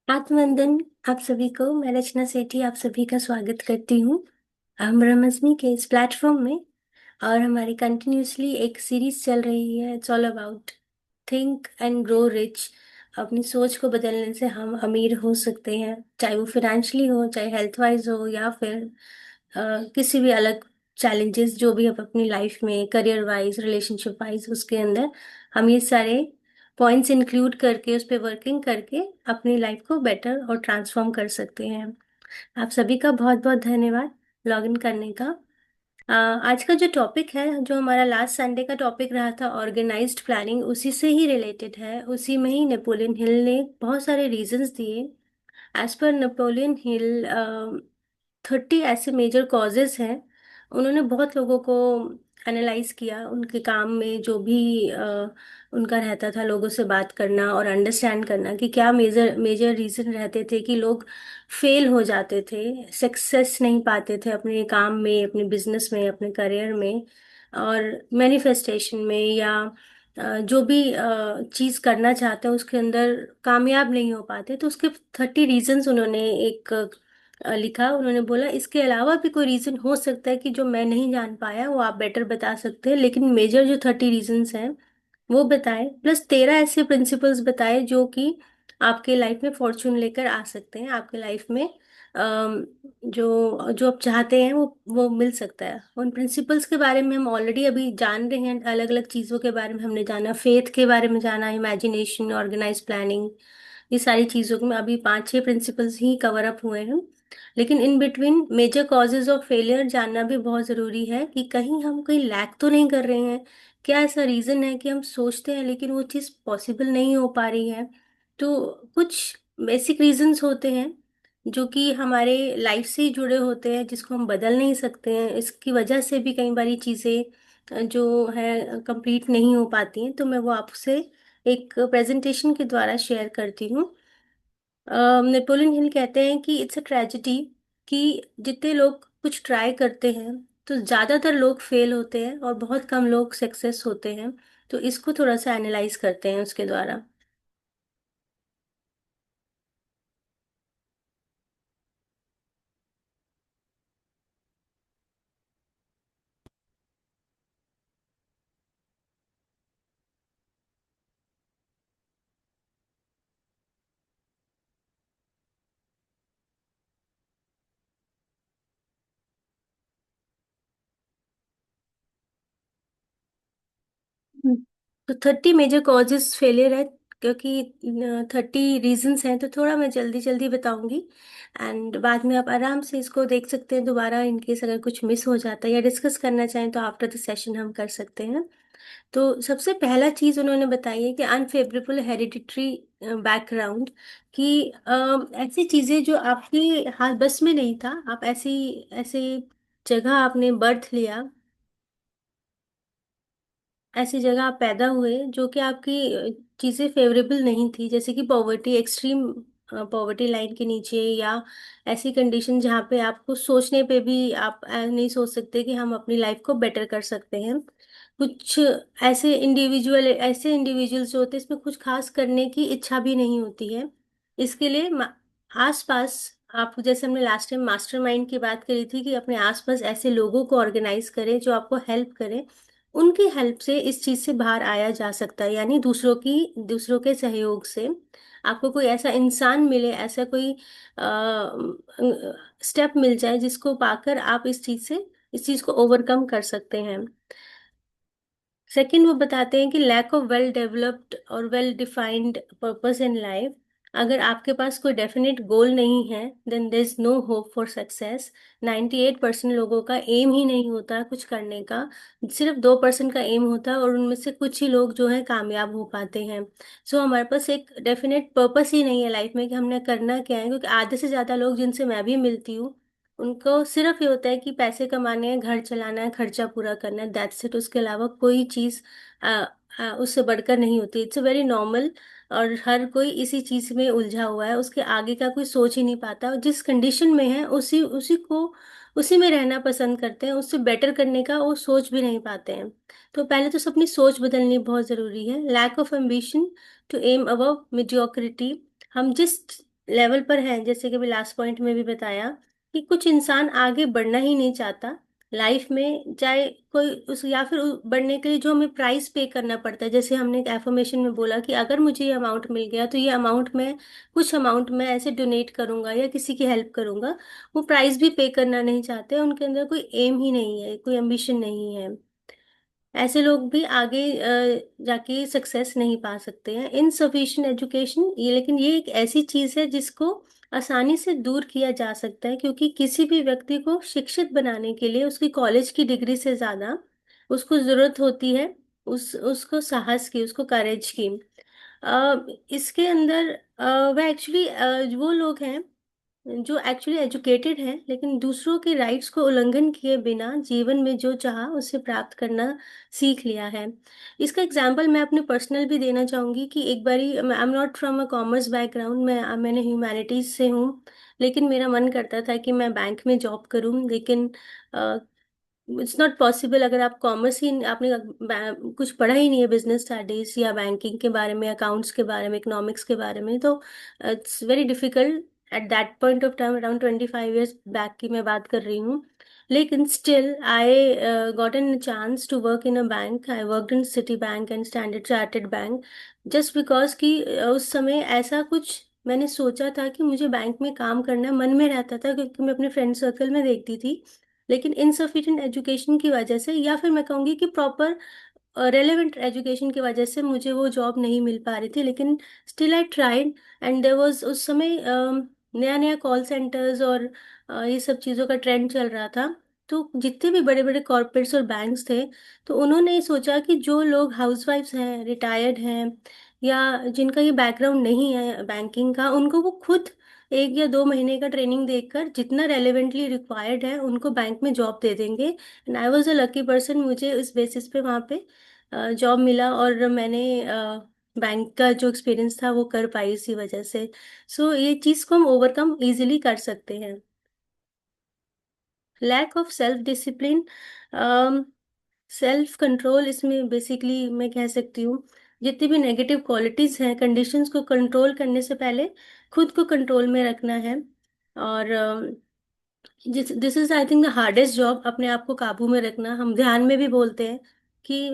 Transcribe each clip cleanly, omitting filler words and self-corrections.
आत्मवंदन। आप सभी को मैं रचना सेठी आप सभी का स्वागत करती हूँ। हम रमजनी के इस प्लेटफॉर्म में और हमारी कंटिन्यूसली एक सीरीज चल रही है। It's all about think and grow rich. अपनी सोच को बदलने से हम अमीर हो सकते हैं, चाहे वो फाइनेंशियली हो, चाहे हेल्थ वाइज हो, या फिर किसी भी अलग चैलेंजेस जो भी हम अपनी लाइफ में करियर वाइज रिलेशनशिप वाइज उसके अंदर हम ये सारे पॉइंट्स इंक्लूड करके उस पर वर्किंग करके अपनी लाइफ को बेटर और ट्रांसफॉर्म कर सकते हैं। आप सभी का बहुत बहुत धन्यवाद लॉग इन करने का। आज का जो टॉपिक है, जो हमारा लास्ट संडे का टॉपिक रहा था ऑर्गेनाइज्ड प्लानिंग, उसी से ही रिलेटेड है। उसी में ही नेपोलियन हिल ने बहुत सारे रीजंस दिए। एज पर नेपोलियन हिल 30 ऐसे मेजर कॉजेस हैं। उन्होंने बहुत लोगों को एनालाइज किया, उनके काम में जो भी उनका रहता था, लोगों से बात करना और अंडरस्टैंड करना कि क्या मेजर मेजर रीजन रहते थे कि लोग फेल हो जाते थे, सक्सेस नहीं पाते थे अपने काम में, अपने बिजनेस में, अपने करियर में और मैनिफेस्टेशन में, या जो भी चीज करना चाहते हैं उसके अंदर कामयाब नहीं हो पाते। तो उसके 30 रीजंस उन्होंने एक लिखा। उन्होंने बोला इसके अलावा भी कोई रीजन हो सकता है कि जो मैं नहीं जान पाया, वो आप बेटर बता सकते हैं, लेकिन मेजर जो 30 रीजंस हैं वो बताए, प्लस 13 ऐसे प्रिंसिपल्स बताए जो कि आपके लाइफ में फॉर्चून लेकर आ सकते हैं। आपके लाइफ में जो जो आप चाहते हैं वो मिल सकता है। उन प्रिंसिपल्स के बारे में हम ऑलरेडी अभी जान रहे हैं। अलग अलग चीज़ों के बारे में हमने जाना, फेथ के बारे में जाना, इमेजिनेशन, ऑर्गेनाइज प्लानिंग, ये सारी चीज़ों में अभी 5-6 प्रिंसिपल्स ही कवर अप हुए हैं। लेकिन in between major causes of failure जानना भी बहुत ज़रूरी है कि कहीं हम कहीं लैक तो नहीं कर रहे हैं। क्या ऐसा रीज़न है कि हम सोचते हैं लेकिन वो चीज़ पॉसिबल नहीं हो पा रही है। तो कुछ बेसिक रीजंस होते हैं जो कि हमारे लाइफ से ही जुड़े होते हैं, जिसको हम बदल नहीं सकते हैं। इसकी वजह से भी कई बारी चीज़ें जो है कंप्लीट नहीं हो पाती हैं। तो मैं वो आपसे एक प्रेजेंटेशन के द्वारा शेयर करती हूँ। नेपोलियन हिल कहते हैं कि इट्स अ ट्रेजेडी कि जितने लोग कुछ ट्राई करते हैं तो ज़्यादातर लोग फेल होते हैं और बहुत कम लोग सक्सेस होते हैं। तो इसको थोड़ा सा एनालाइज करते हैं उसके द्वारा। हम्म। तो 30 मेजर कॉजेस फेलियर है, क्योंकि 30 रीजंस हैं, तो थोड़ा मैं जल्दी जल्दी बताऊंगी। एंड बाद में आप आराम से इसको देख सकते हैं दोबारा, इनकेस अगर कुछ मिस हो जाता है या डिस्कस करना चाहें तो आफ्टर द सेशन हम कर सकते हैं। तो सबसे पहला चीज उन्होंने बताई है कि अनफेवरेबल हेरिडिटरी बैकग्राउंड, कि ऐसी चीजें जो आपके हाथ बस में नहीं था, आप ऐसी ऐसे जगह आपने बर्थ लिया, ऐसी जगह आप पैदा हुए जो कि आपकी चीज़ें फेवरेबल नहीं थी, जैसे कि पॉवर्टी, एक्सट्रीम पॉवर्टी लाइन के नीचे, या ऐसी कंडीशन जहाँ पे आपको सोचने पे भी आप नहीं सोच सकते कि हम अपनी लाइफ को बेटर कर सकते हैं। कुछ ऐसे इंडिविजुअल्स जो होते हैं, इसमें कुछ खास करने की इच्छा भी नहीं होती है। इसके लिए आसपास, आप जैसे हमने लास्ट टाइम मास्टरमाइंड की बात करी थी कि अपने आसपास ऐसे लोगों को ऑर्गेनाइज करें जो आपको हेल्प करें। उनकी हेल्प से इस चीज से बाहर आया जा सकता है, यानी दूसरों के सहयोग से आपको कोई ऐसा इंसान मिले, ऐसा कोई स्टेप मिल जाए जिसको पाकर आप इस चीज को ओवरकम कर सकते हैं। सेकंड, वो बताते हैं कि लैक ऑफ वेल डेवलप्ड और well defined purpose in life. अगर आपके पास कोई डेफिनेट गोल नहीं है, then there is no hope for success. 98% लोगों का एम ही नहीं होता है कुछ करने का, सिर्फ 2% का एम होता है, और उनमें से कुछ ही लोग जो है कामयाब हो पाते हैं। सो हमारे पास एक डेफिनेट पर्पस ही नहीं है लाइफ में कि हमने करना क्या है, क्योंकि आधे से ज़्यादा लोग जिनसे मैं भी मिलती हूँ, उनको सिर्फ ये होता है कि पैसे कमाने हैं, घर चलाना है, खर्चा पूरा करना है, दैट्स इट। उसके अलावा कोई चीज उससे बढ़कर नहीं होती। इट्स वेरी नॉर्मल, और हर कोई इसी चीज में उलझा हुआ है, उसके आगे का कोई सोच ही नहीं पाता, और जिस कंडीशन में है उसी में रहना पसंद करते हैं, उससे बेटर करने का वो सोच भी नहीं पाते हैं। तो पहले तो अपनी सोच बदलनी बहुत जरूरी है। Lack of ambition to aim above mediocrity. हम जिस लेवल पर हैं, जैसे कि अभी लास्ट पॉइंट में भी बताया कि कुछ इंसान आगे बढ़ना ही नहीं चाहता लाइफ में, चाहे कोई उस, या फिर बढ़ने के लिए जो हमें प्राइस पे करना पड़ता है। जैसे हमने एक एफर्मेशन में बोला कि अगर मुझे ये अमाउंट मिल गया तो ये अमाउंट में कुछ अमाउंट मैं ऐसे डोनेट करूंगा या किसी की हेल्प करूंगा। वो प्राइस भी पे करना नहीं चाहते, उनके अंदर कोई एम ही नहीं है, कोई एम्बिशन नहीं है। ऐसे लोग भी आगे जाके सक्सेस नहीं पा सकते हैं। इनसफिशिएंट एजुकेशन, ये लेकिन ये एक ऐसी चीज है जिसको आसानी से दूर किया जा सकता है, क्योंकि किसी भी व्यक्ति को शिक्षित बनाने के लिए उसकी कॉलेज की डिग्री से ज्यादा उसको जरूरत होती है उसको साहस की, उसको करेज की। इसके अंदर वह एक्चुअली वो लोग हैं जो एक्चुअली एजुकेटेड हैं, लेकिन दूसरों के राइट्स को उल्लंघन किए बिना जीवन में जो चाहा उसे प्राप्त करना सीख लिया है। इसका एग्जांपल मैं अपने पर्सनल भी देना चाहूंगी कि एक बारी, I am not from a commerce background, मैंने ह्यूमैनिटीज से हूँ। लेकिन मेरा मन करता था कि मैं बैंक में जॉब करूं, लेकिन इट्स नॉट पॉसिबल। अगर आप कॉमर्स ही, आपने कुछ पढ़ा ही नहीं है बिजनेस स्टडीज या बैंकिंग के बारे में, अकाउंट्स के बारे में, इकोनॉमिक्स के बारे में, तो it's very difficult at that point of time. Around 25 years back की मैं बात कर रही हूँ। लेकिन still I got an chance to work in a bank. I work in Citi bank and Standard Chartered bank, just because कि उस समय ऐसा कुछ मैंने सोचा था कि मुझे बैंक में काम करना मन में रहता था, क्योंकि मैं अपने फ्रेंड सर्कल में देखती थी। लेकिन इनसफिशिएंट एजुकेशन की वजह से, या फिर मैं कहूँगी कि प्रॉपर रेलेवेंट एजुकेशन की वजह से, मुझे वो जॉब नहीं मिल पा रही थी। लेकिन still I tried, and there was उस समय नया नया कॉल सेंटर्स और ये सब चीज़ों का ट्रेंड चल रहा था। तो जितने भी बड़े बड़े कॉर्पोरेट्स और बैंक्स थे, तो उन्होंने सोचा कि जो लोग हाउसवाइफ्स हैं, रिटायर्ड हैं, या जिनका ये बैकग्राउंड नहीं है बैंकिंग का, उनको वो खुद 1 या 2 महीने का ट्रेनिंग देकर जितना रेलेवेंटली रिक्वायर्ड है उनको बैंक में जॉब दे देंगे। And I was a lucky person, मुझे इस बेसिस पे वहाँ पे जॉब मिला, और मैंने बैंक का जो एक्सपीरियंस था वो कर पाई इसी वजह से। सो ये चीज़ को हम ओवरकम इजीली कर सकते हैं। Lack of self discipline, self control, इसमें बेसिकली मैं कह सकती हूँ जितनी भी नेगेटिव क्वालिटीज हैं, कंडीशंस को कंट्रोल करने से पहले खुद को कंट्रोल में रखना है। और this is I think the hardest job, अपने आप को काबू में रखना। हम ध्यान में भी बोलते हैं कि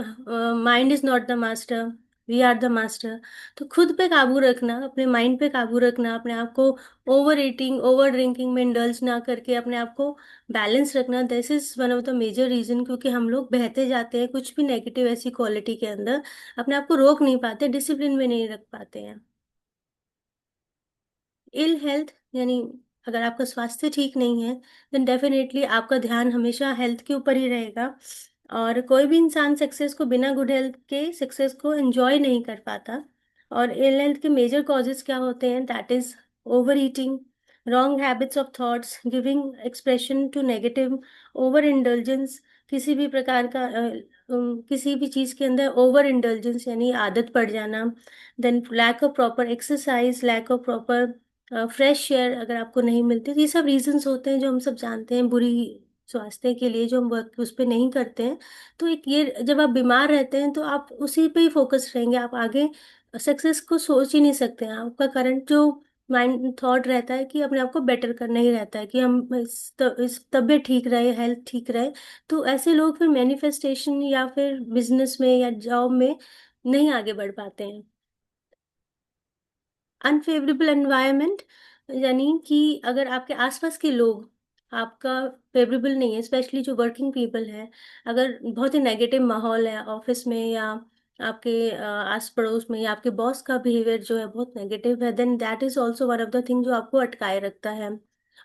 mind is not the master, we are the master. तो खुद पे काबू रखना, अपने माइंड पे काबू रखना, अपने आप को ओवर ईटिंग, ओवर ड्रिंकिंग में इंडल्ज ना करके अपने आप को बैलेंस रखना, this is one of the major reason. क्योंकि हम लोग बहते जाते हैं कुछ भी नेगेटिव ऐसी क्वालिटी के अंदर, अपने आप को रोक नहीं पाते, डिसिप्लिन में नहीं रख पाते हैं। इल हेल्थ, यानी अगर आपका स्वास्थ्य ठीक नहीं है, देन डेफिनेटली आपका ध्यान हमेशा हेल्थ के ऊपर ही रहेगा। और कोई भी इंसान सक्सेस को, बिना गुड हेल्थ के सक्सेस को एंजॉय नहीं कर पाता। और इल हेल्थ के मेजर कॉजेज क्या होते हैं? That is over eating, wrong habits of thoughts, giving expression to negative, over indulgence, किसी भी प्रकार का किसी भी चीज़ के अंदर ओवर इंडल्जेंस यानी आदत पड़ जाना। Then lack of proper exercise, lack of proper fresh air अगर आपको नहीं मिलती, तो ये सब रीजंस होते हैं जो हम सब जानते हैं बुरी स्वास्थ्य के लिए, जो हम वर्क उस पर नहीं करते हैं। तो एक ये, जब आप बीमार रहते हैं तो आप उसी पे ही फोकस रहेंगे, आप आगे सक्सेस को सोच ही नहीं सकते हैं। आपका करंट जो माइंड थॉट रहता है कि अपने आप को बेटर करना ही रहता है, कि हम इस तबीयत ठीक रहे, हेल्थ ठीक रहे। तो ऐसे लोग फिर मैनिफेस्टेशन या फिर बिजनेस में या जॉब में नहीं आगे बढ़ पाते हैं। अनफेवरेबल एनवायरनमेंट, यानी कि अगर आपके आसपास के लोग आपका फेवरेबल नहीं है, स्पेशली जो वर्किंग पीपल है, अगर बहुत ही नेगेटिव माहौल है ऑफिस में, या आपके आस पड़ोस में, या आपके बॉस का बिहेवियर जो है बहुत नेगेटिव है, then that is also one of the thing जो आपको अटकाए रखता है।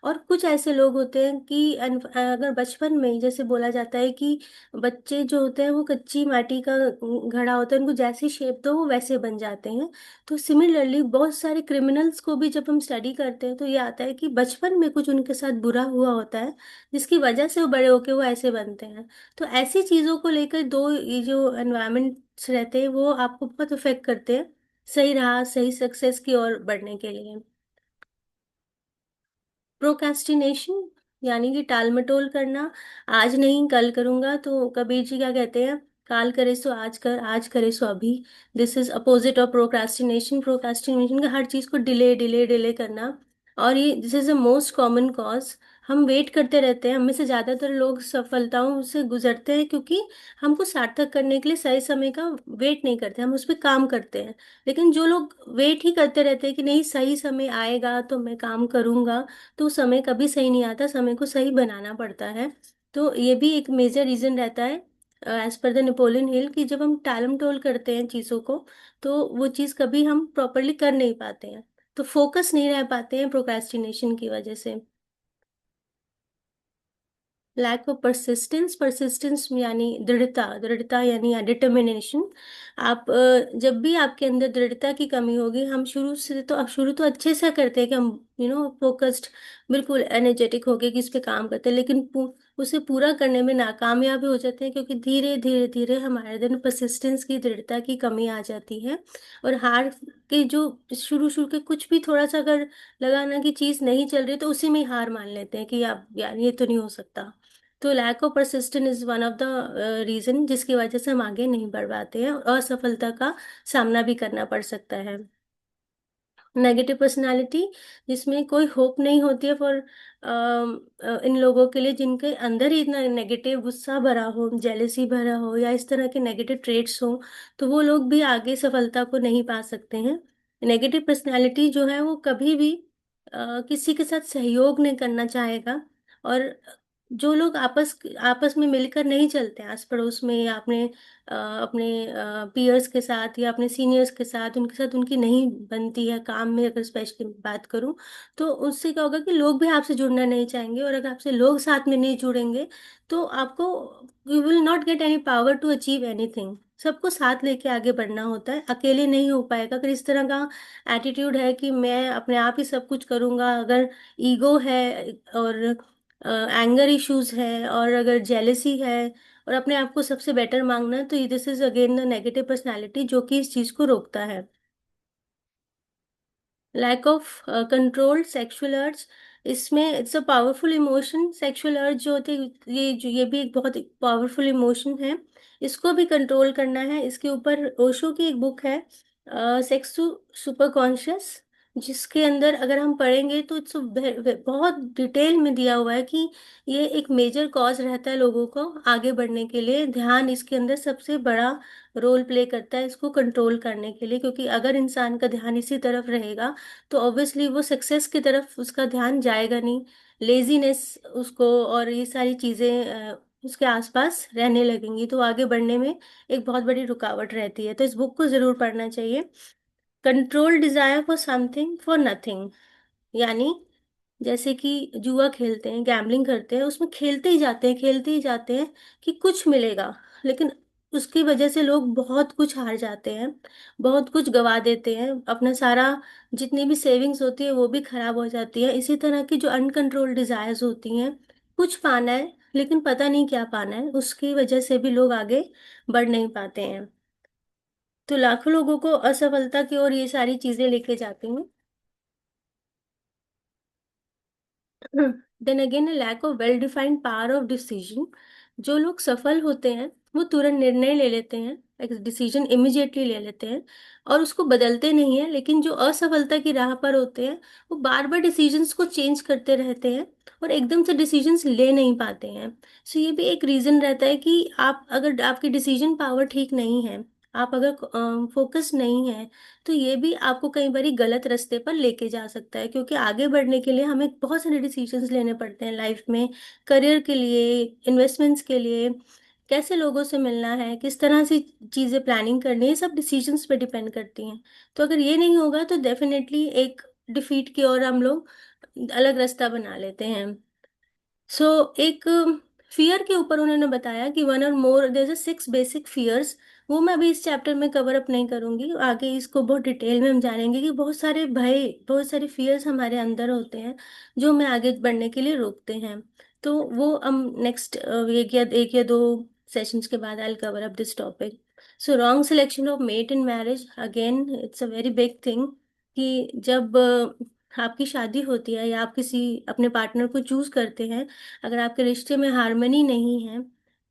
और कुछ ऐसे लोग होते हैं कि अगर बचपन में, जैसे बोला जाता है कि बच्चे जो होते हैं वो कच्ची माटी का घड़ा होता है, उनको जैसी शेप दो वो वैसे बन जाते हैं। तो सिमिलरली बहुत सारे क्रिमिनल्स को भी जब हम स्टडी करते हैं तो ये आता है कि बचपन में कुछ उनके साथ बुरा हुआ होता है, जिसकी वजह से वो बड़े होके वो ऐसे बनते हैं। तो ऐसी चीज़ों को लेकर दो, ये जो एनवायरमेंट्स रहते हैं वो आपको बहुत इफेक्ट करते हैं सही राह, सही सक्सेस की ओर बढ़ने के लिए। प्रोक्रेस्टिनेशन, यानी कि टाल मटोल करना, आज नहीं कल करूंगा। तो कबीर जी क्या कहते हैं? काल करे सो आज कर, आज करे सो अभी। This is opposite of procrastination. Procrastination का हर चीज को डिले डिले डिले करना। और ये this is the most common cause. हम वेट करते रहते हैं, हम में से ज्यादातर लोग सफलताओं से गुजरते हैं क्योंकि हमको सार्थक करने के लिए सही समय का वेट नहीं करते, हम उस पर काम करते हैं। लेकिन जो लोग वेट ही करते रहते हैं कि नहीं सही समय आएगा तो मैं काम करूंगा, तो समय कभी सही नहीं आता, समय को सही बनाना पड़ता है। तो ये भी एक मेजर रीजन रहता है as per the Napoleon Hill, कि जब हम टालम टोल करते हैं चीज़ों को तो वो चीज़ कभी हम प्रॉपरली कर नहीं पाते हैं, तो फोकस नहीं रह पाते हैं प्रोक्रेस्टिनेशन की वजह से। Lack of persistence. परसिस्टेंस यानी दृढ़ता, दृढ़ता यानी डिटर्मिनेशन। आप जब भी आपके अंदर दृढ़ता की कमी होगी, हम शुरू तो अच्छे से करते हैं कि हम फोकस्ड, बिल्कुल एनर्जेटिक होके कि इस पे काम करते हैं, लेकिन उसे पूरा करने में नाकामयाब भी हो जाते हैं क्योंकि धीरे धीरे धीरे हमारे अंदर परसिस्टेंस की, दृढ़ता की कमी आ जाती है। और हार के जो शुरू शुरू के कुछ भी थोड़ा सा अगर लगाना कि चीज़ नहीं चल रही तो उसी में ही हार मान लेते हैं कि आप यार ये तो नहीं हो सकता। तो lack of persistence is one of the reason जिसकी वजह से हम आगे नहीं बढ़ पाते हैं और असफलता का सामना भी करना पड़ सकता है। नेगेटिव पर्सनालिटी, जिसमें कोई होप नहीं होती है फॉर इन लोगों के लिए जिनके अंदर ही इतना नेगेटिव गुस्सा भरा हो, जेलेसी भरा हो या इस तरह के नेगेटिव ट्रेट्स हो, तो वो लोग भी आगे सफलता को नहीं पा सकते हैं। नेगेटिव पर्सनालिटी जो है वो कभी भी किसी के साथ सहयोग नहीं करना चाहेगा। और जो लोग आपस आपस में मिलकर नहीं चलते हैं, आस पड़ोस में या अपने पीयर्स के साथ या अपने सीनियर्स के साथ, उनके साथ उनकी नहीं बनती है काम में, अगर स्पेशली बात करूं, तो उससे क्या होगा कि लोग भी आपसे जुड़ना नहीं चाहेंगे। और अगर आपसे लोग साथ में नहीं जुड़ेंगे तो आपको, you will not get any power to achieve anything. सबको साथ लेके आगे बढ़ना होता है, अकेले नहीं हो पाएगा। अगर इस तरह का एटीट्यूड है कि मैं अपने आप ही सब कुछ करूंगा, अगर ईगो है और एंगर इश्यूज है और अगर जेलेसी है और अपने आप को सबसे बेटर मांगना है, तो this is again the negative personality जो कि इस चीज को रोकता है। लैक ऑफ कंट्रोल सेक्सुअल अर्ज, इसमें it's a powerful emotion. Sexual अर्ज जो होते हैं, ये भी एक बहुत पावरफुल इमोशन है। इसको भी कंट्रोल करना है। इसके ऊपर ओशो की एक बुक है, सेक्स टू सुपर कॉन्शियस, जिसके अंदर अगर हम पढ़ेंगे तो इट्स बहुत डिटेल में दिया हुआ है कि ये एक मेजर कॉज रहता है लोगों को आगे बढ़ने के लिए। ध्यान इसके अंदर सबसे बड़ा रोल प्ले करता है इसको कंट्रोल करने के लिए, क्योंकि अगर इंसान का ध्यान इसी तरफ रहेगा तो ऑब्वियसली वो सक्सेस की तरफ उसका ध्यान जाएगा नहीं। लेजीनेस उसको और ये सारी चीज़ें उसके आसपास रहने लगेंगी, तो आगे बढ़ने में एक बहुत बड़ी रुकावट रहती है। तो इस बुक को ज़रूर पढ़ना चाहिए। Control desire for something for nothing, यानी जैसे कि जुआ खेलते हैं, गैम्बलिंग करते हैं, उसमें खेलते ही जाते हैं, खेलते ही जाते हैं कि कुछ मिलेगा, लेकिन उसकी वजह से लोग बहुत कुछ हार जाते हैं, बहुत कुछ गवा देते हैं, अपना सारा जितनी भी सेविंग्स होती है वो भी खराब हो जाती है। इसी तरह की जो अनकंट्रोल्ड डिजायर्स होती हैं, कुछ पाना है लेकिन पता नहीं क्या पाना है, उसकी वजह से भी लोग आगे बढ़ नहीं पाते हैं। तो लाखों लोगों को असफलता की ओर ये सारी चीजें लेके जाती हैं। Then again lack of well defined power of decision. जो लोग सफल होते हैं वो तुरंत निर्णय ले लेते हैं, एक डिसीजन इमिजिएटली ले लेते हैं और उसको बदलते नहीं है। लेकिन जो असफलता की राह पर होते हैं वो बार बार डिसीजंस को चेंज करते रहते हैं और एकदम से डिसीजंस ले नहीं पाते हैं। सो ये भी एक रीजन रहता है कि आप, अगर आपकी डिसीजन पावर ठीक नहीं है, आप अगर फोकस नहीं है, तो ये भी आपको कई बार गलत रास्ते पर लेके जा सकता है। क्योंकि आगे बढ़ने के लिए हमें बहुत सारे डिसीजंस लेने पड़ते हैं लाइफ में, करियर के लिए, इन्वेस्टमेंट्स के लिए, कैसे लोगों से मिलना है, किस तरह से चीज़ें प्लानिंग करनी है, ये सब डिसीजंस पे डिपेंड करती हैं। तो अगर ये नहीं होगा तो डेफिनेटली एक डिफीट की ओर हम लोग अलग रास्ता बना लेते हैं। सो एक फियर के ऊपर उन्होंने बताया कि वन और more there are 6 basic fears. वो मैं अभी इस चैप्टर में कवर अप नहीं करूंगी, आगे इसको बहुत डिटेल में हम जानेंगे कि बहुत सारे भय, बहुत सारे फियर्स हमारे अंदर होते हैं जो हमें आगे बढ़ने के लिए रोकते हैं। तो वो हम नेक्स्ट एक या दो सेशंस के बाद I cover up this topic. So wrong selection of mate in marriage, again it's a very big thing. कि जब आपकी शादी होती है या आप किसी अपने पार्टनर को चूज करते हैं, अगर आपके रिश्ते में हार्मनी नहीं है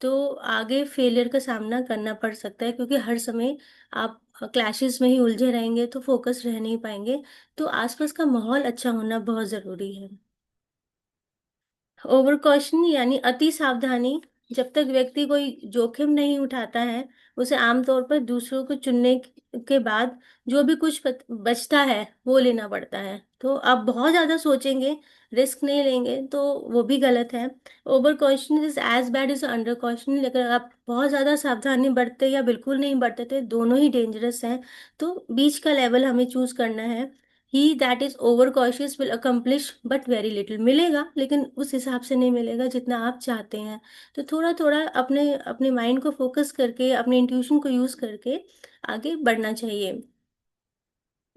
तो आगे फेलियर का सामना करना पड़ सकता है, क्योंकि हर समय आप क्लैशेस में ही उलझे रहेंगे तो फोकस रह नहीं पाएंगे। तो आसपास का माहौल अच्छा होना बहुत जरूरी है। ओवर कॉशन यानी अति सावधानी। जब तक व्यक्ति कोई जोखिम नहीं उठाता है, उसे आमतौर पर दूसरों को चुनने के बाद जो भी कुछ बचता है वो लेना पड़ता है। तो आप बहुत ज्यादा सोचेंगे, रिस्क नहीं लेंगे, तो वो भी गलत है। Over caution is as bad as under caution. अगर आप बहुत ज्यादा सावधानी बरतते या बिल्कुल नहीं बरतते, तो दोनों ही डेंजरस हैं। तो बीच का लेवल हमें चूज करना है। He that is over cautious will accomplish but very little. मिलेगा, लेकिन उस हिसाब से नहीं मिलेगा जितना आप चाहते हैं। तो थोड़ा थोड़ा अपने अपने माइंड को फोकस करके, अपने इंट्यूशन को यूज करके आगे बढ़ना चाहिए।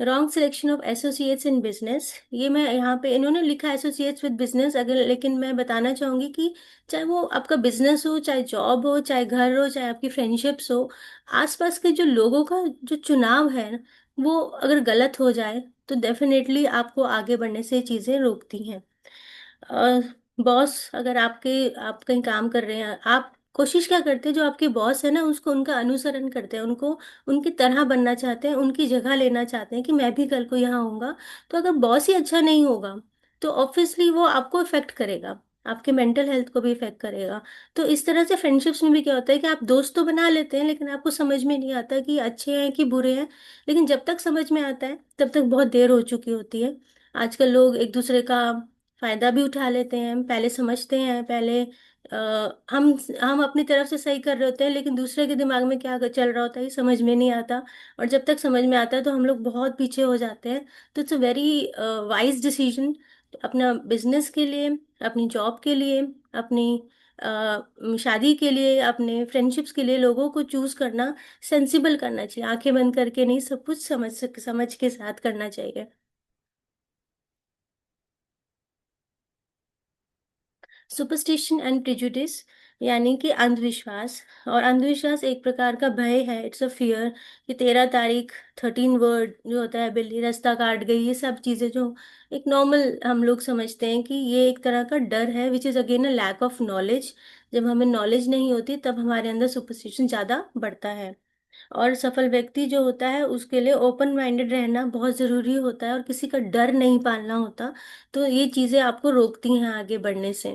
Wrong selection of associates in business. ये मैं यहाँ पे इन्होंने लिखा एसोसिएट्स विद बिजनेस, अगर लेकिन मैं बताना चाहूंगी कि चाहे वो आपका बिजनेस हो, चाहे जॉब हो, चाहे घर हो, चाहे आपकी फ्रेंडशिप्स हो, आसपास के जो लोगों का जो चुनाव है वो अगर गलत हो जाए तो डेफिनेटली आपको आगे बढ़ने से चीजें रोकती हैं। बॉस, अगर आप कहीं काम कर रहे हैं, आप कोशिश क्या करते हैं, जो आपके बॉस है ना उसको उनका अनुसरण करते हैं, उनको उनकी तरह बनना चाहते हैं, उनकी जगह लेना चाहते हैं कि मैं भी कल को यहाँ होऊंगा। तो अगर बॉस ही अच्छा नहीं होगा तो ऑब्वियसली वो आपको इफेक्ट करेगा, आपके मेंटल हेल्थ को भी इफेक्ट करेगा। तो इस तरह से फ्रेंडशिप्स में भी क्या होता है कि आप दोस्त तो बना लेते हैं, लेकिन आपको समझ में नहीं आता कि अच्छे हैं कि बुरे हैं। लेकिन जब तक समझ में आता है तब तक बहुत देर हो चुकी होती है। आजकल लोग एक दूसरे का फायदा भी उठा लेते हैं। पहले समझते हैं, पहले हम अपनी तरफ से सही कर रहे होते हैं, लेकिन दूसरे के दिमाग में क्या चल रहा होता है ये समझ में नहीं आता। और जब तक समझ में आता है तो हम लोग बहुत पीछे हो जाते हैं। तो it's a very wise decision, अपना बिजनेस के लिए, अपनी जॉब के लिए, अपनी शादी के लिए, अपने फ्रेंडशिप्स के लिए लोगों को चूज करना सेंसिबल करना चाहिए। आंखें बंद करके नहीं, सब कुछ समझ के साथ करना चाहिए। सुपरस्टिशन एंड प्रिजुडिस यानी कि अंधविश्वास। और अंधविश्वास एक प्रकार का भय है, इट्स अ फियर। कि 13 तारीख, 13 वर्ड जो होता है, बिल्ली रास्ता काट गई, ये सब चीजें जो एक नॉर्मल हम लोग समझते हैं कि ये एक तरह का डर है, which is again a lack of knowledge. जब हमें नॉलेज नहीं होती तब हमारे अंदर सुपरस्टिशन ज्यादा बढ़ता है। और सफल व्यक्ति जो होता है उसके लिए ओपन माइंडेड रहना बहुत जरूरी होता है, और किसी का डर नहीं पालना होता। तो ये चीजें आपको रोकती हैं आगे बढ़ने से।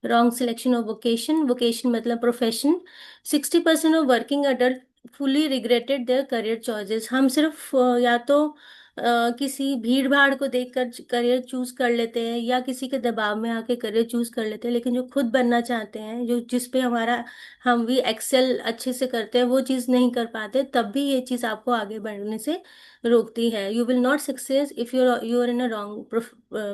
Wrong selection of vocation. Vocation मतलब profession. 60% of working adult fully regretted their career choices. हम सिर्फ या तो किसी भीड़ भाड़ को देखकर करियर चूज कर लेते हैं, या किसी के दबाव में आके करियर चूज कर लेते हैं, लेकिन जो खुद बनना चाहते हैं, जो जिस पे हमारा हम भी एक्सेल अच्छे से करते हैं, वो चीज़ नहीं कर पाते, तब भी ये चीज़ आपको आगे बढ़ने से रोकती है। You will not success if you are in a wrong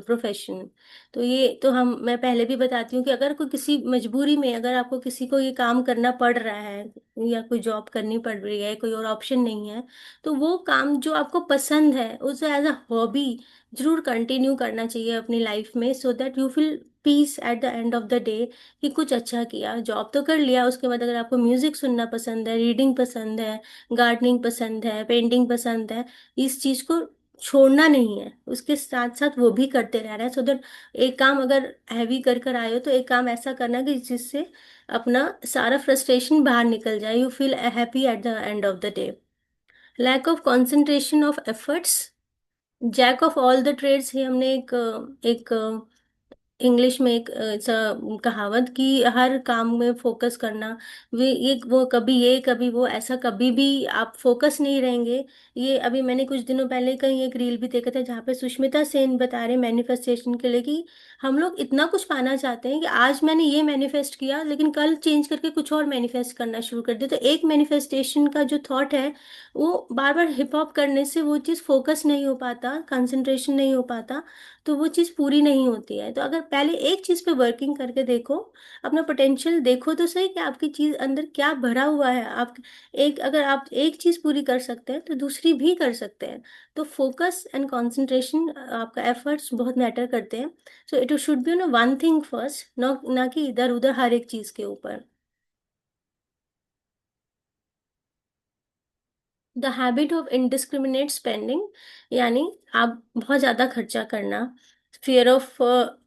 profession. तो ये तो हम मैं पहले भी बताती हूँ कि अगर कोई किसी मजबूरी में, अगर आपको किसी को ये काम करना पड़ रहा है, या कोई जॉब करनी पड़ रही है, कोई और ऑप्शन नहीं है, तो वो काम जो आपको पसंद है उसे एज अ हॉबी जरूर कंटिन्यू करना चाहिए अपनी लाइफ में, so that you feel peace eight the end of the day कि कुछ अच्छा किया। जॉब तो कर लिया, उसके बाद अगर आपको म्यूजिक सुनना पसंद है, रीडिंग पसंद है, गार्डनिंग पसंद है, पेंटिंग पसंद है, इस चीज को छोड़ना नहीं है, उसके साथ साथ वो भी करते रहना है। सो दैट एक काम अगर हैवी कर कर आए हो तो एक काम ऐसा करना कि जिससे अपना सारा फ्रस्ट्रेशन बाहर निकल जाए, you feel happy at the end of the day. Lack of concentration of efforts. Jack of all the trades. ये हमने एक इंग्लिश में एक कहावत कि हर काम में फोकस करना। वे ये वो कभी ये कभी वो, ऐसा कभी भी आप फोकस नहीं रहेंगे। ये अभी मैंने कुछ दिनों पहले कहीं एक रील भी देखा था जहाँ पे सुष्मिता सेन बता रहे मैनिफेस्टेशन के लिए कि हम लोग इतना कुछ पाना चाहते हैं कि आज मैंने ये मैनिफेस्ट किया, लेकिन कल चेंज करके कुछ और मैनिफेस्ट करना शुरू कर दिया। तो एक मैनिफेस्टेशन का जो थॉट है वो बार बार हिप हॉप करने से वो चीज़ फोकस नहीं हो पाता, कंसंट्रेशन नहीं हो पाता, तो वो चीज़ पूरी नहीं होती है। तो अगर पहले एक चीज़ पे वर्किंग करके देखो, अपना पोटेंशियल देखो तो सही कि आपकी चीज़ अंदर क्या भरा हुआ है। आप एक अगर आप एक चीज़ पूरी कर सकते हैं तो दूसरी भी कर सकते हैं। तो फोकस एंड कंसंट्रेशन, आपका एफर्ट्स बहुत मैटर करते हैं। So it should be one thing first, ना कि इधर उधर हर एक चीज़ के ऊपर। The habit of indiscriminate spending यानी आप बहुत ज़्यादा खर्चा करना। फियर ऑफ,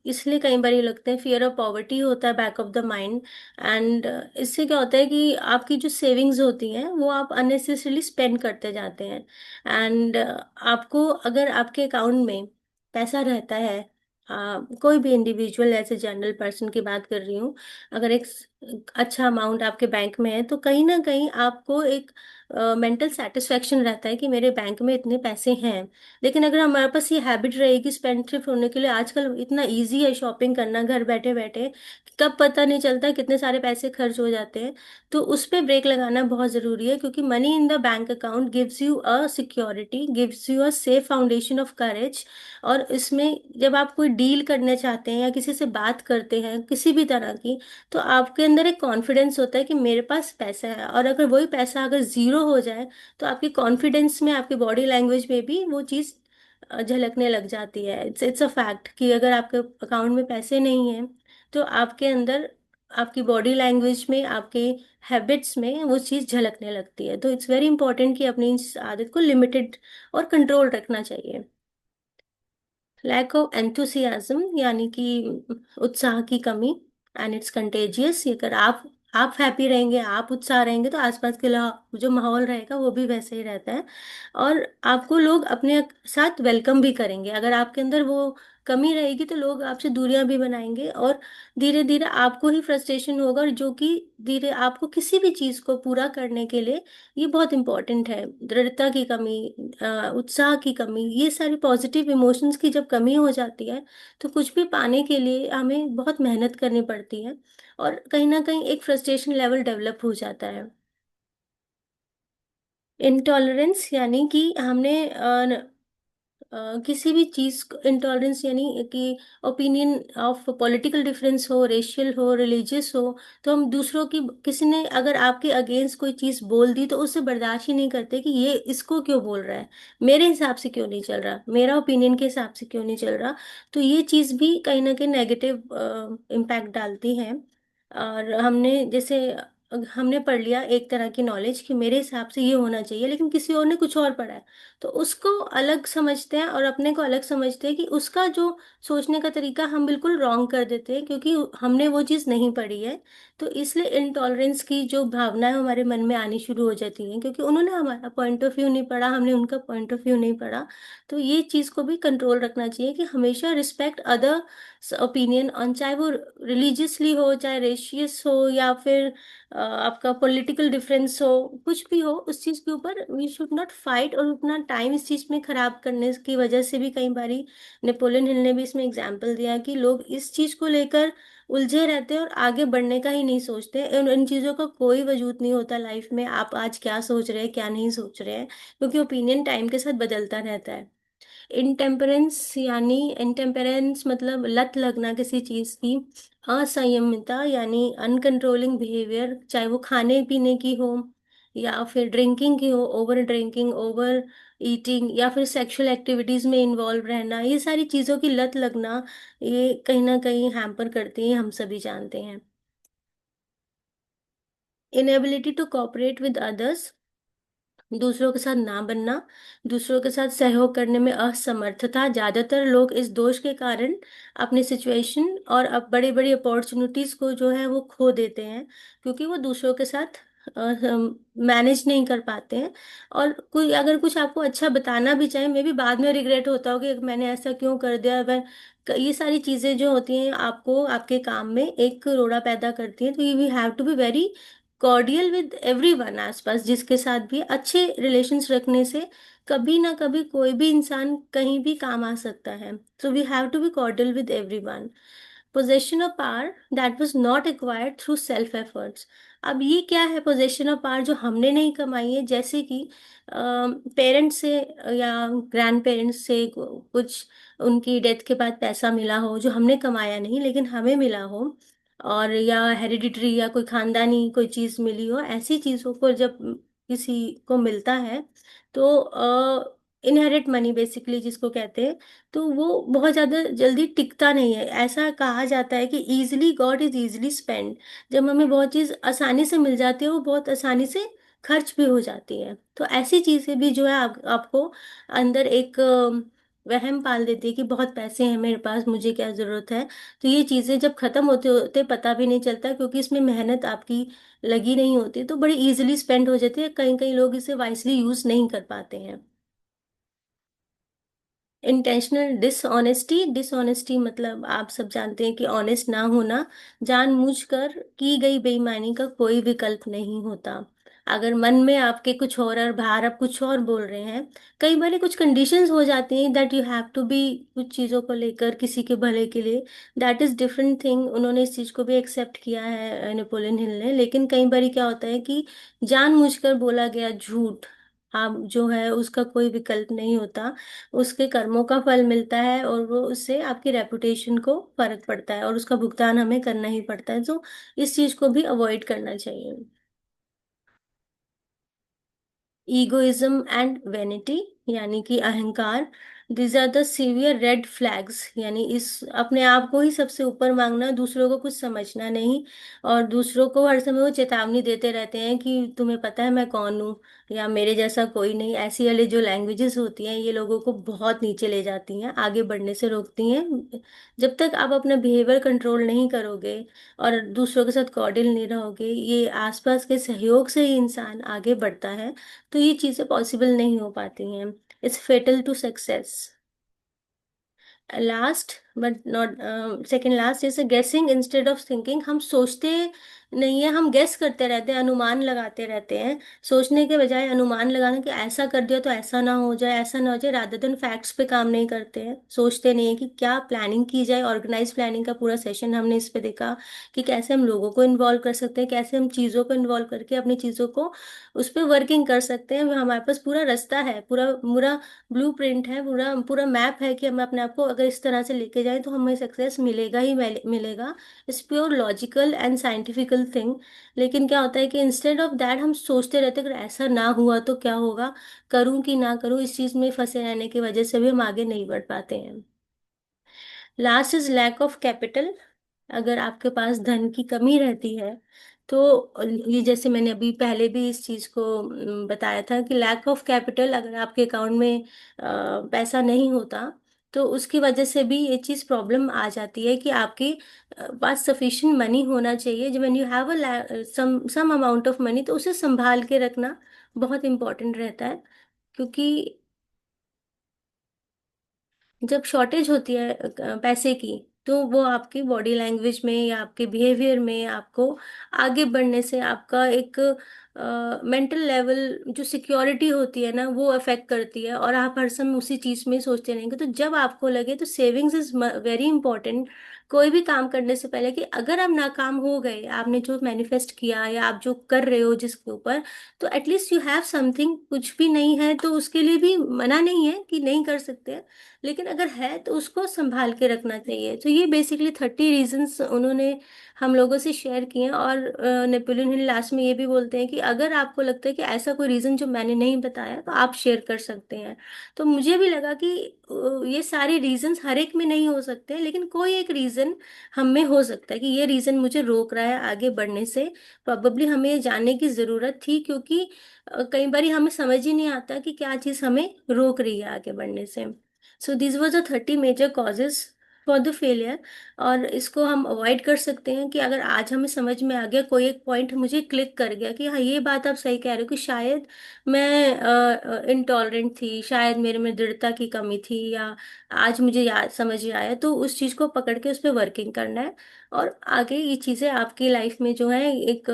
इसलिए कई बार ये लगता है फियर ऑफ पॉवर्टी होता है back of the mind. And इससे क्या होता है कि आपकी जो सेविंग्स होती हैं वो आप अननेसेसरीली स्पेंड करते जाते हैं। एंड आपको अगर आपके अकाउंट में पैसा रहता है, कोई भी इंडिविजुअल ऐसे जनरल पर्सन की बात कर रही हूँ, अगर एक अच्छा अमाउंट आपके बैंक में है तो कहीं ना कहीं आपको एक मेंटल सेटिस्फेक्शन रहता है कि मेरे बैंक में इतने पैसे हैं। लेकिन अगर हमारे पास ये हैबिट रहेगी स्पेंड थ्रिफ्ट होने के लिए, आजकल इतना इजी है शॉपिंग करना घर बैठे बैठे, कब पता नहीं चलता कितने सारे पैसे खर्च हो जाते हैं। तो उस पे ब्रेक लगाना बहुत ज़रूरी है, क्योंकि money in the bank account gives you a security, gives you a safe foundation of courage. और इसमें जब आप कोई डील करना चाहते हैं या किसी से बात करते हैं किसी भी तरह की, तो आपके अंदर एक कॉन्फिडेंस होता है कि मेरे पास पैसा है। और अगर वही पैसा अगर ज़ीरो हो जाए तो आपकी कॉन्फिडेंस में, आपकी बॉडी लैंग्वेज में भी वो चीज़ झलकने लग जाती है। इट्स अ फैक्ट कि अगर आपके अकाउंट में पैसे नहीं हैं तो आपके अंदर, आपकी बॉडी लैंग्वेज में, आपके हैबिट्स में वो चीज़ झलकने लगती है। तो इट्स वेरी इंपॉर्टेंट कि अपनी इस आदत को लिमिटेड और कंट्रोल रखना चाहिए। लैक ऑफ एंथुसियाज्म यानी कि उत्साह की कमी, एंड इट्स कंटेजियस। अगर आप हैप्पी रहेंगे, आप उत्साह रहेंगे, तो आसपास के जो माहौल रहेगा वो भी वैसे ही रहता है। और आपको लोग अपने साथ वेलकम भी करेंगे। अगर आपके अंदर वो कमी रहेगी तो लोग आपसे दूरियां भी बनाएंगे, और धीरे धीरे आपको ही फ्रस्ट्रेशन होगा, और जो कि धीरे आपको किसी भी चीज़ को पूरा करने के लिए, ये बहुत इंपॉर्टेंट है, दृढ़ता की कमी, उत्साह की कमी, ये सारी पॉजिटिव इमोशंस की जब कमी हो जाती है तो कुछ भी पाने के लिए हमें बहुत मेहनत करनी पड़ती है, और कहीं ना कहीं एक फ्रस्ट्रेशन लेवल डेवलप हो जाता है। इंटॉलरेंस यानी कि हमने किसी भी चीज को, इंटॉलरेंस यानी कि ओपिनियन ऑफ पॉलिटिकल डिफरेंस हो, रेशियल हो, रिलीजियस हो, तो हम दूसरों की, किसी ने अगर आपके अगेंस्ट कोई चीज बोल दी तो उसे बर्दाश्त ही नहीं करते कि ये इसको क्यों बोल रहा है, मेरे हिसाब से क्यों नहीं चल रहा, मेरा ओपिनियन के हिसाब से क्यों नहीं चल रहा। तो ये चीज भी कहीं ना कहीं नेगेटिव इम्पैक्ट डालती है। और हमने पढ़ लिया एक तरह की नॉलेज कि मेरे हिसाब से ये होना चाहिए, लेकिन किसी और ने कुछ और पढ़ा है, तो उसको अलग समझते हैं और अपने को अलग समझते हैं कि उसका जो सोचने का तरीका हम बिल्कुल रॉन्ग कर देते हैं, क्योंकि हमने वो चीज़ नहीं पढ़ी है। तो इसलिए इनटॉलरेंस की जो भावना है हमारे मन में आनी शुरू हो जाती है, क्योंकि उन्होंने हमारा पॉइंट ऑफ व्यू नहीं पढ़ा, हमने उनका पॉइंट ऑफ व्यू नहीं पढ़ा। तो ये चीज़ को भी कंट्रोल रखना चाहिए कि हमेशा रिस्पेक्ट अदर ओपिनियन ऑन, चाहे वो रिलीजियसली हो, चाहे रेशियस हो, या फिर आपका पॉलिटिकल डिफरेंस हो, कुछ भी हो, उस चीज के ऊपर वी शुड नॉट फाइट और अपना टाइम इस चीज में खराब करने की वजह से भी कई बारी, नेपोलियन हिल ने भी इसमें एग्जाम्पल दिया कि लोग इस चीज को लेकर उलझे रहते हैं और आगे बढ़ने का ही नहीं सोचते। इन चीजों का कोई वजूद नहीं होता लाइफ में, आप आज क्या सोच रहे हैं क्या नहीं सोच रहे हैं, क्योंकि ओपिनियन टाइम के साथ बदलता रहता है। इंटेम्परेंस यानी, इंटेम्परेंस मतलब लत लगना किसी चीज की, असंयमितता यानी अनकंट्रोलिंग बिहेवियर, चाहे वो खाने पीने की हो या फिर ड्रिंकिंग की हो, ओवर ड्रिंकिंग, ओवर ईटिंग, या फिर सेक्सुअल एक्टिविटीज में इन्वॉल्व रहना, ये सारी चीजों की लत लगना, ये कहीं ना कहीं हैम्पर करती है, हम सभी जानते हैं। Inability to cooperate with others, दूसरों के साथ ना बनना, दूसरों के साथ सहयोग करने में असमर्थता। ज्यादातर लोग इस दोष के कारण अपनी सिचुएशन और अब बड़ी बड़ी अपॉर्चुनिटीज को जो है वो खो देते हैं, क्योंकि वो दूसरों के साथ मैनेज नहीं कर पाते हैं। और कोई अगर कुछ आपको अच्छा बताना भी चाहे, मे भी बाद में रिग्रेट होता हो कि मैंने ऐसा क्यों कर दिया। ये सारी चीजें जो होती हैं आपको आपके काम में एक रोड़ा पैदा करती हैं। तो we have to be very cordial with everyone, आसपास जिसके साथ भी अच्छे रिलेशंस रखने से कभी ना कभी कोई भी इंसान कहीं भी काम आ सकता है। So we have to be cordial with everyone. Possession of power that was not acquired through self efforts. अब ये क्या है पोजेशन ऑफ पावर जो हमने नहीं कमाई है, जैसे कि पेरेंट्स से या ग्रैंड पेरेंट्स से कुछ उनकी डेथ के बाद पैसा मिला हो जो हमने कमाया नहीं लेकिन हमें मिला हो, और या हेरिडिटरी या कोई खानदानी कोई चीज मिली हो, ऐसी चीजों को जब किसी को मिलता है तो इनहेरिट मनी बेसिकली जिसको कहते हैं, तो वो बहुत ज्यादा जल्दी टिकता नहीं है। ऐसा कहा जाता है कि easily God is easily spend. जब हमें बहुत चीज आसानी से मिल जाती है वो बहुत आसानी से खर्च भी हो जाती है। तो ऐसी चीजें भी जो है आपको अंदर एक वहम पाल देती है कि बहुत पैसे हैं मेरे पास, मुझे क्या जरूरत है। तो ये चीजें जब खत्म होते होते पता भी नहीं चलता, क्योंकि इसमें मेहनत आपकी लगी नहीं होती, तो बड़ी इजीली स्पेंड हो जाती है। कहीं कहीं लोग इसे वाइसली यूज नहीं कर पाते हैं। इंटेंशनल डिसऑनेस्टी, डिसऑनेस्टी मतलब आप सब जानते हैं कि ऑनेस्ट ना होना। जानबूझकर की गई बेईमानी का कोई विकल्प नहीं होता। अगर मन में आपके कुछ और बाहर आप कुछ और बोल रहे हैं, कई बार कुछ कंडीशंस हो जाती हैं that you have to be, कुछ चीज़ों को लेकर किसी के भले के लिए, दैट इज डिफरेंट थिंग। उन्होंने इस चीज़ को भी एक्सेप्ट किया है नेपोलियन हिल ने। लेकिन कई बार क्या होता है कि जानबूझकर बोला गया झूठ आप जो है उसका कोई विकल्प नहीं होता। उसके कर्मों का फल मिलता है, और वो उससे आपकी रेपुटेशन को फर्क पड़ता है, और उसका भुगतान हमें करना ही पड़ता है। तो इस चीज को भी अवॉइड करना चाहिए। ईगोइज्म एंड वेनिटी, यानी कि अहंकार, these are the severe red flags. यानी इस अपने आप को ही सबसे ऊपर मांगना, दूसरों को कुछ समझना नहीं, और दूसरों को हर समय वो चेतावनी देते रहते हैं कि तुम्हें पता है मैं कौन हूँ, या मेरे जैसा कोई नहीं। ऐसी वाली जो लैंग्वेजेस होती हैं ये लोगों को बहुत नीचे ले जाती हैं, आगे बढ़ने से रोकती हैं। जब तक आप अपना बिहेवियर कंट्रोल नहीं करोगे और दूसरों के साथ कॉर्डियल नहीं रहोगे, ये आसपास के सहयोग से ही इंसान आगे बढ़ता है। तो ये चीजें पॉसिबल नहीं हो पाती हैं। It's fatal to success. Last but not second last, जैसे गेसिंग इंस्टेड ऑफ थिंकिंग। हम सोचते नहीं है, हम गेस करते रहते हैं, अनुमान लगाते रहते हैं। सोचने के बजाय अनुमान लगाना कि ऐसा कर दिया तो ऐसा ना हो जाए, ऐसा ना हो जाए, रादर देन फैक्ट्स पे काम नहीं करते हैं। सोचते नहीं है कि क्या प्लानिंग की जाए। ऑर्गेनाइज प्लानिंग का पूरा सेशन हमने इस पे देखा कि कैसे हम लोगों को इन्वॉल्व कर सकते हैं, कैसे हम चीज़ों को इन्वॉल्व करके अपनी चीज़ों को उस पर वर्किंग कर सकते हैं। हमारे पास पूरा रास्ता है, पूरा पूरा ब्लूप्रिंट है, पूरा पूरा मैप है कि हम अपने आप को अगर इस तरह से लेके जाएं तो हमें सक्सेस मिलेगा ही मिलेगा। It's pure logical and scientifical thing. लेकिन क्या होता है कि इंस्टेड ऑफ दैट हम सोचते रहते हैं, अगर ऐसा ना हुआ तो क्या होगा, करूं कि ना करूं, इस चीज में फंसे रहने की वजह से भी हम आगे नहीं बढ़ पाते हैं। Last is lack of capital. अगर आपके पास धन की कमी रहती है, तो ये जैसे मैंने अभी पहले भी इस चीज को बताया था कि लैक ऑफ कैपिटल, अगर आपके अकाउंट में पैसा नहीं होता, तो उसकी वजह से भी ये चीज प्रॉब्लम आ जाती है कि आपके पास सफिशिएंट मनी होना चाहिए। जब when you have a some amount of money, तो उसे संभाल के रखना बहुत इंपॉर्टेंट रहता है। क्योंकि जब शॉर्टेज होती है पैसे की, तो वो आपकी बॉडी लैंग्वेज में या आपके बिहेवियर में आपको आगे बढ़ने से, आपका एक मेंटल लेवल, जो सिक्योरिटी होती है ना, वो अफेक्ट करती है, और आप हर समय उसी चीज में सोचते रहेंगे। तो जब आपको लगे, तो सेविंग्स इज वेरी इंपॉर्टेंट। कोई भी काम करने से पहले, कि अगर आप नाकाम हो गए, आपने जो मैनिफेस्ट किया या आप जो कर रहे हो जिसके ऊपर, तो एटलीस्ट यू हैव समथिंग। कुछ भी नहीं है तो उसके लिए भी मना नहीं है कि नहीं कर सकते, लेकिन अगर है तो उसको संभाल के रखना चाहिए। तो ये बेसिकली 30 रीजंस उन्होंने हम लोगों से शेयर किए हैं। और नेपोलियन हिल लास्ट में ये भी बोलते हैं कि अगर आपको लगता है कि ऐसा कोई रीजन जो मैंने नहीं बताया, तो आप शेयर कर सकते हैं। तो मुझे भी लगा कि ये सारे रीजंस हर एक में नहीं हो सकते, लेकिन कोई एक रीजन हम में हो सकता है कि ये रीजन मुझे रोक रहा है आगे बढ़ने से। प्रोबेबली हमें ये जानने की जरूरत थी, क्योंकि कई बार हमें समझ ही नहीं आता कि क्या चीज हमें रोक रही है आगे बढ़ने से। So this was the 30 major causes for the failure. और इसको हम अवॉइड कर सकते हैं कि अगर आज हमें समझ में आ गया, कोई एक पॉइंट मुझे क्लिक कर गया कि हाँ ये बात आप सही कह रहे हो, कि शायद मैं इंटॉलरेंट थी, शायद मेरे में दृढ़ता की कमी थी, या आज मुझे याद समझ में आया, तो उस चीज़ को पकड़ के उस पर वर्किंग करना है। और आगे ये चीज़ें आपकी लाइफ में जो है एक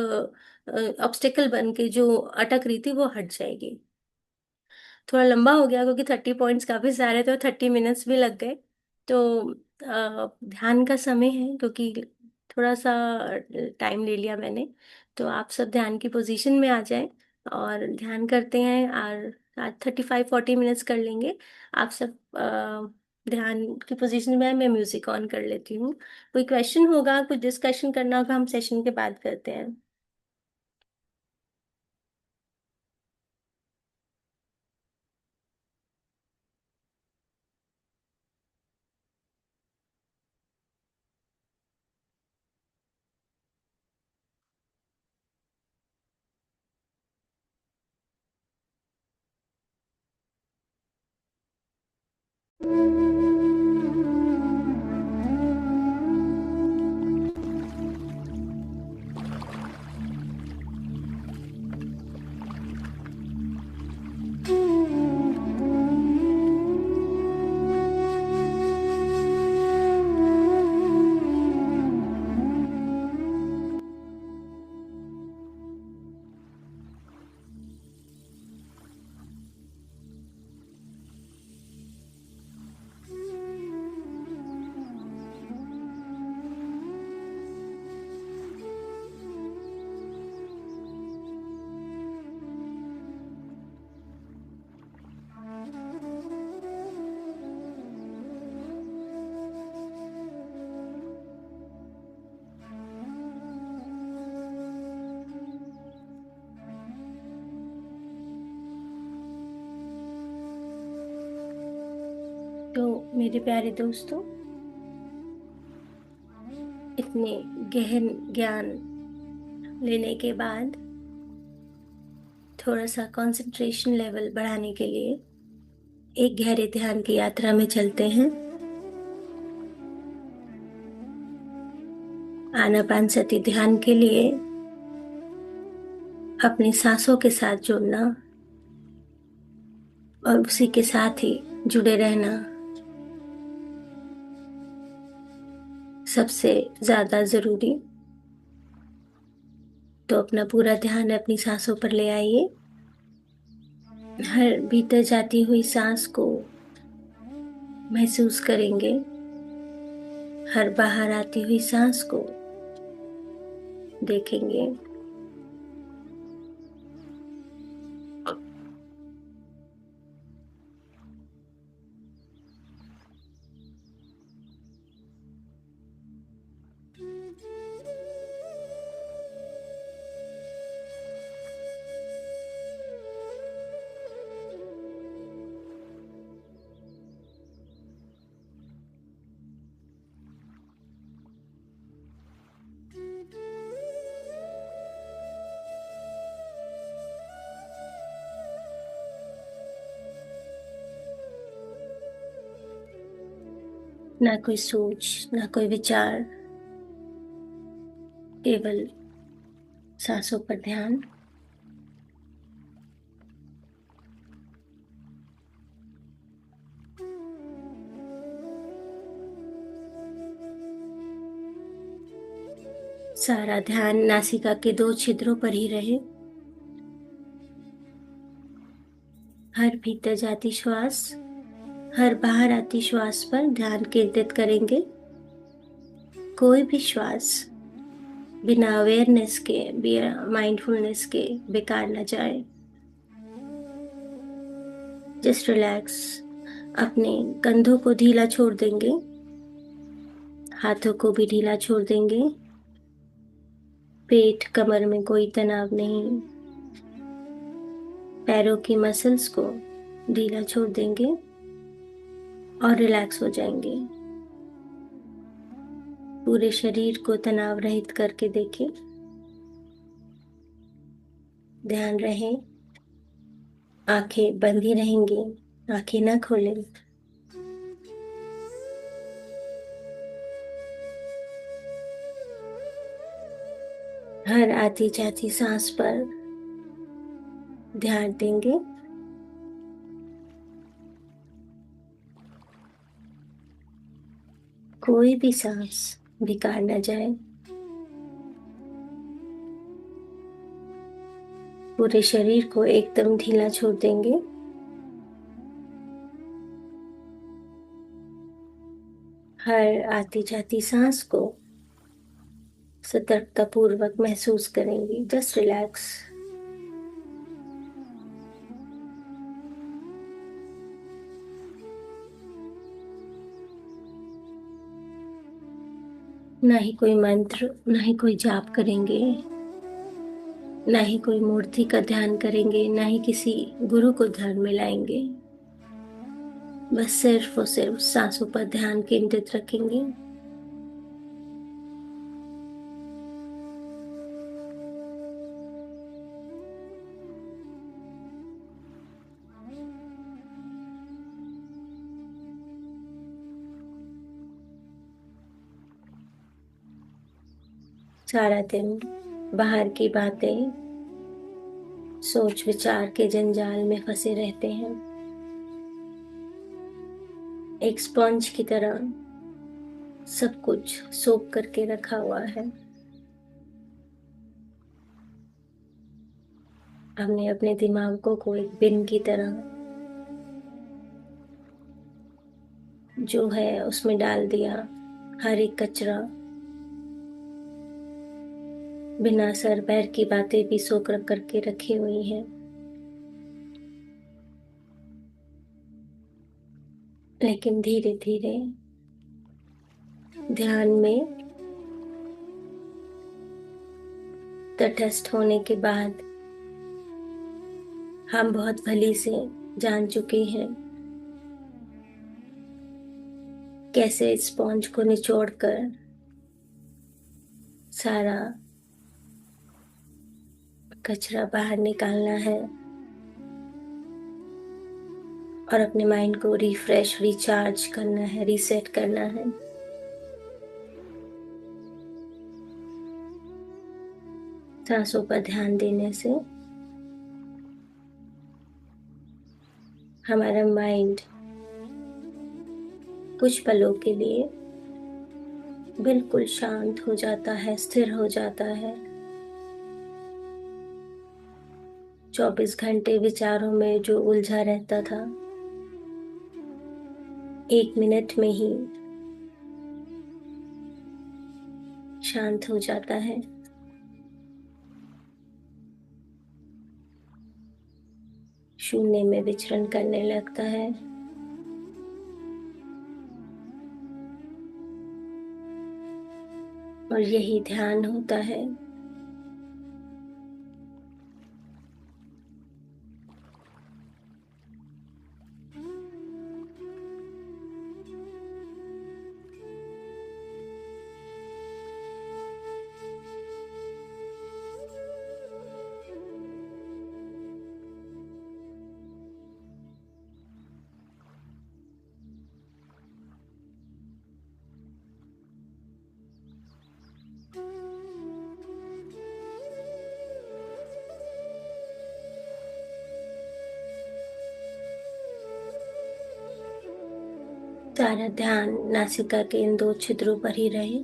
ऑब्स्टेकल बन के जो अटक रही थी, वो हट जाएगी। थोड़ा लंबा हो गया क्योंकि 30 पॉइंट्स काफी सारे थे और 30 मिनट्स भी लग गए। तो ध्यान का समय है, क्योंकि थोड़ा सा टाइम ले लिया मैंने। तो आप सब ध्यान की पोजीशन में आ जाएं और ध्यान करते हैं। और आज 35-40 मिनट्स कर लेंगे। आप सब ध्यान की पोजीशन में है, मैं म्यूजिक ऑन कर लेती हूँ। कोई क्वेश्चन होगा, कुछ डिस्कशन करना होगा, हम सेशन के बाद करते हैं। तो मेरे प्यारे दोस्तों, इतने गहन ज्ञान लेने के बाद थोड़ा सा कंसंट्रेशन लेवल बढ़ाने के लिए एक गहरे ध्यान की यात्रा में चलते हैं। आनापानसती ध्यान के लिए अपनी सांसों के साथ जुड़ना और उसी के साथ ही जुड़े रहना सबसे ज्यादा जरूरी। तो अपना पूरा ध्यान अपनी सांसों पर ले आइए। हर भीतर जाती हुई सांस को महसूस करेंगे, हर बाहर आती हुई सांस को देखेंगे। ना कोई सोच, ना कोई विचार, केवल सांसों पर ध्यान। सारा ध्यान नासिका के 2 छिद्रों पर ही रहे। हर भीतर जाती श्वास, हर बाहर आती श्वास पर ध्यान केंद्रित करेंगे। कोई भी श्वास बिना अवेयरनेस के, बिना माइंडफुलनेस के बेकार न जाए। Just relax. अपने कंधों को ढीला छोड़ देंगे, हाथों को भी ढीला छोड़ देंगे। पेट कमर में कोई तनाव नहीं। पैरों की मसल्स को ढीला छोड़ देंगे और रिलैक्स हो जाएंगे। पूरे शरीर को तनाव रहित करके देखें। ध्यान रहे आंखें बंद ही रहेंगी, आंखें ना खोलें। हर आती जाती सांस पर ध्यान देंगे। कोई भी सांस बेकार न जाए। पूरे शरीर को एकदम ढीला छोड़ देंगे। हर आती जाती सांस को सतर्कता पूर्वक महसूस करेंगे। Just relax. ना ही कोई मंत्र, ना ही कोई जाप करेंगे, ना ही कोई मूर्ति का ध्यान करेंगे, ना ही किसी गुरु को ध्यान में लाएंगे। बस सिर्फ और सिर्फ सांसों पर ध्यान केंद्रित रखेंगे। सारा दिन बाहर की बातें, सोच विचार के जंजाल में फंसे रहते हैं। एक स्पंज की तरह सब कुछ सोख करके रखा हुआ है। हमने अपने दिमागों को एक बिन की तरह जो है उसमें डाल दिया। हर एक कचरा, बिना सर पैर की बातें भी सोख रख करके रखी हुई हैं। लेकिन धीरे धीरे ध्यान में तटस्थ होने के बाद हम बहुत भली से जान चुके हैं कैसे स्पॉन्ज को निचोड़कर सारा कचरा बाहर निकालना है और अपने माइंड को रिफ्रेश, रिचार्ज करना है, रीसेट करना है। सांसों पर ध्यान देने से हमारा माइंड कुछ पलों के लिए बिल्कुल शांत हो जाता है, स्थिर हो जाता है। 24 घंटे विचारों में जो उलझा रहता था, 1 मिनट में ही शांत हो जाता है। शून्य में विचरण करने लगता है। और यही ध्यान होता है। सारा ध्यान नासिका के इन 2 छिद्रों पर ही रहे।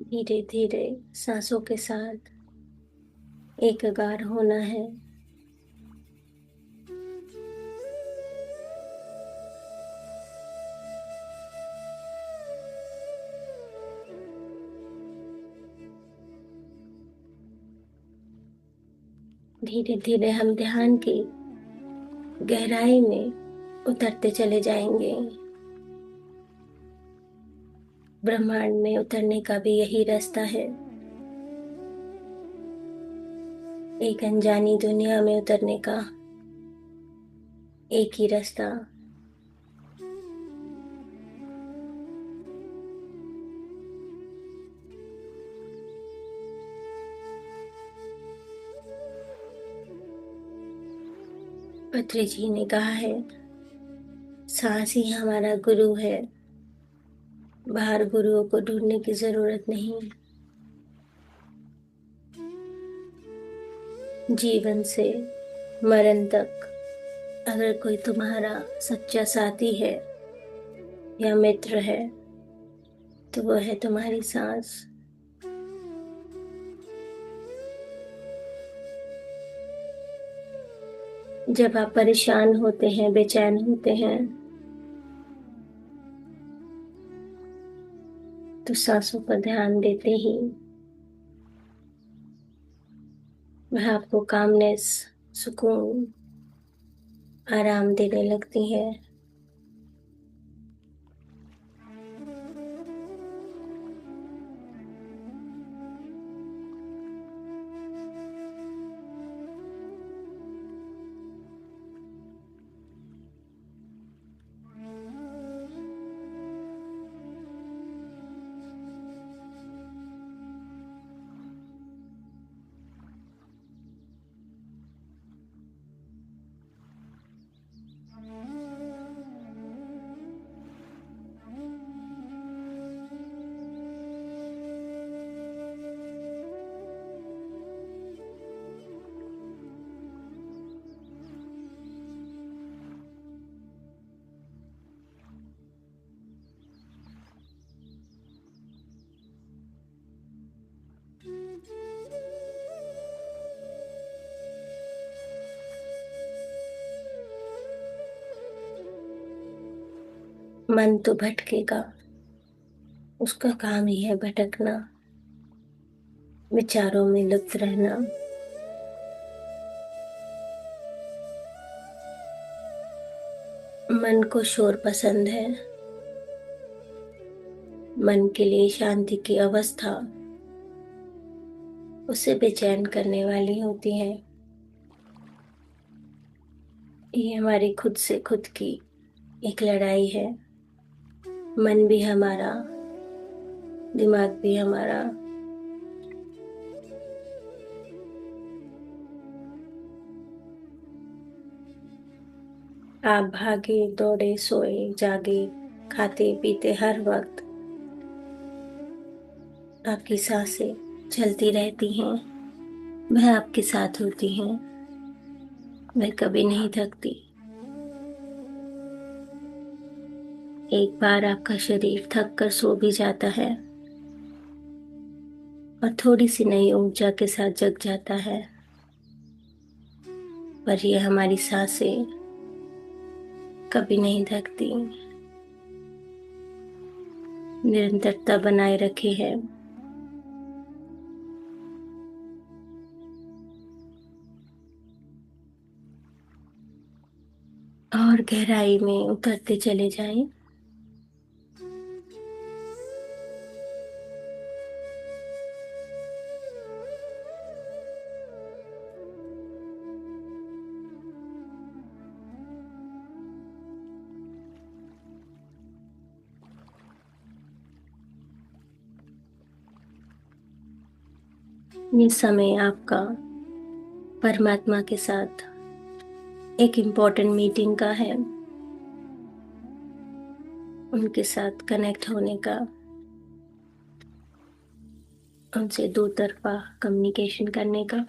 धीरे धीरे सांसों के साथ एकाकार होना है। धीरे धीरे हम ध्यान की गहराई में उतरते चले जाएंगे। ब्रह्मांड में उतरने का भी यही रास्ता है। एक अनजानी दुनिया में उतरने का एक ही रास्ता। पत्री जी ने कहा है, सांस ही हमारा गुरु है। बाहर गुरुओं को ढूंढने की जरूरत नहीं। जीवन से मरण तक अगर कोई तुम्हारा सच्चा साथी है या मित्र है तो वो है तुम्हारी सांस। जब आप परेशान होते हैं, बेचैन होते हैं, तो सांसों पर ध्यान देते ही वह आपको कामनेस, सुकून, आराम देने लगती है। मन तो भटकेगा, उसका काम ही है भटकना, विचारों में लिप्त रहना। मन को शोर पसंद है। मन के लिए शांति की अवस्था उसे बेचैन करने वाली होती है। ये हमारी खुद से खुद की एक लड़ाई है। मन भी हमारा, दिमाग भी हमारा। आप भागे दौड़े सोए जागे, खाते पीते हर वक्त आपकी सांसें चलती रहती हैं। वह आपके साथ होती हैं। वह कभी नहीं थकती। एक बार आपका शरीर थक कर सो भी जाता है और थोड़ी सी नई ऊर्जा के साथ जग जाता है। पर यह हमारी सांसें कभी नहीं थकती, निरंतरता बनाए रखे है। और गहराई में उतरते चले जाएं। ये समय आपका परमात्मा के साथ एक इम्पोर्टेंट मीटिंग का है, उनके साथ कनेक्ट होने का, उनसे दो तरफा कम्युनिकेशन करने का।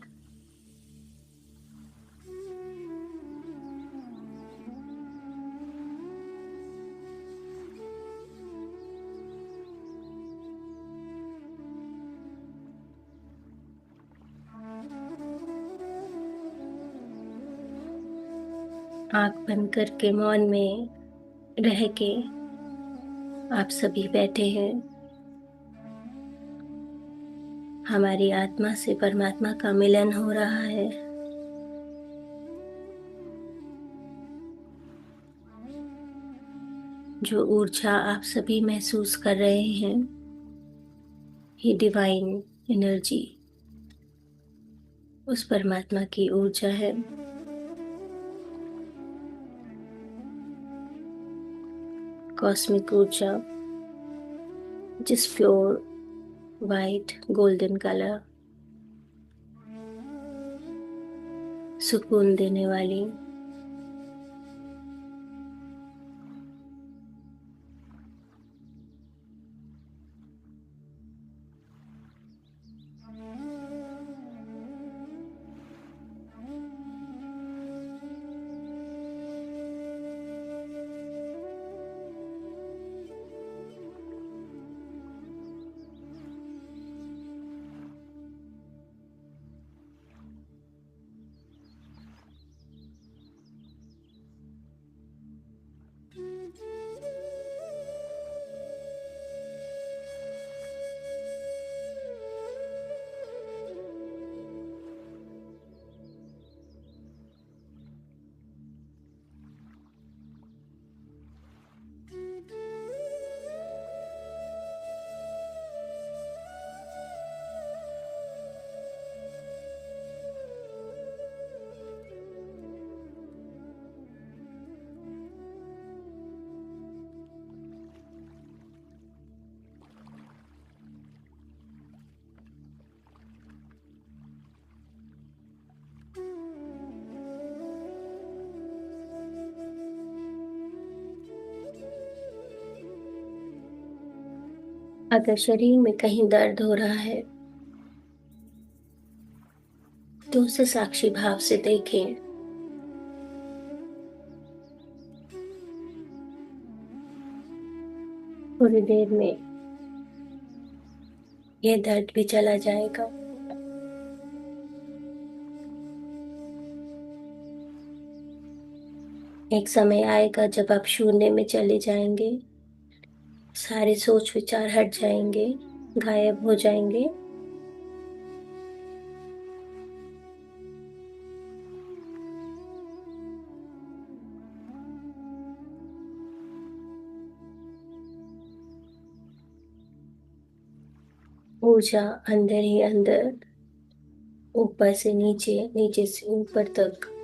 आंख बंद करके मौन में रह के आप सभी बैठे हैं। हमारी आत्मा से परमात्मा का मिलन हो रहा है। जो ऊर्जा आप सभी महसूस कर रहे हैं, ये डिवाइन एनर्जी उस परमात्मा की ऊर्जा है। कॉस्मिक ऊर्जा, जिस प्योर वाइट गोल्डन कलर, सुकून देने वाली। अगर शरीर में कहीं दर्द हो रहा है तो उसे साक्षी भाव से देखें। थोड़ी देर में यह दर्द भी चला जाएगा। एक समय आएगा जब आप शून्य में चले जाएंगे सारे सोच विचार हट जाएंगे, गायब हो जाएंगे। ऊर्जा अंदर ही अंदर, ऊपर से नीचे, नीचे से ऊपर तक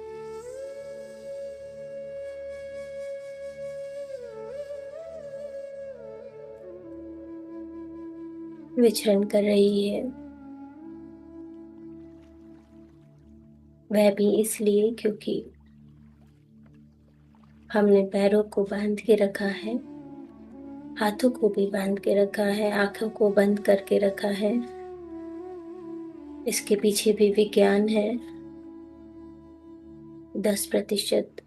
विचरण कर रही है। वह भी इसलिए क्योंकि हमने पैरों को बांध के रखा है, हाथों को भी बांध के रखा है, आंखों को बंद करके रखा है। इसके पीछे भी विज्ञान है। 10%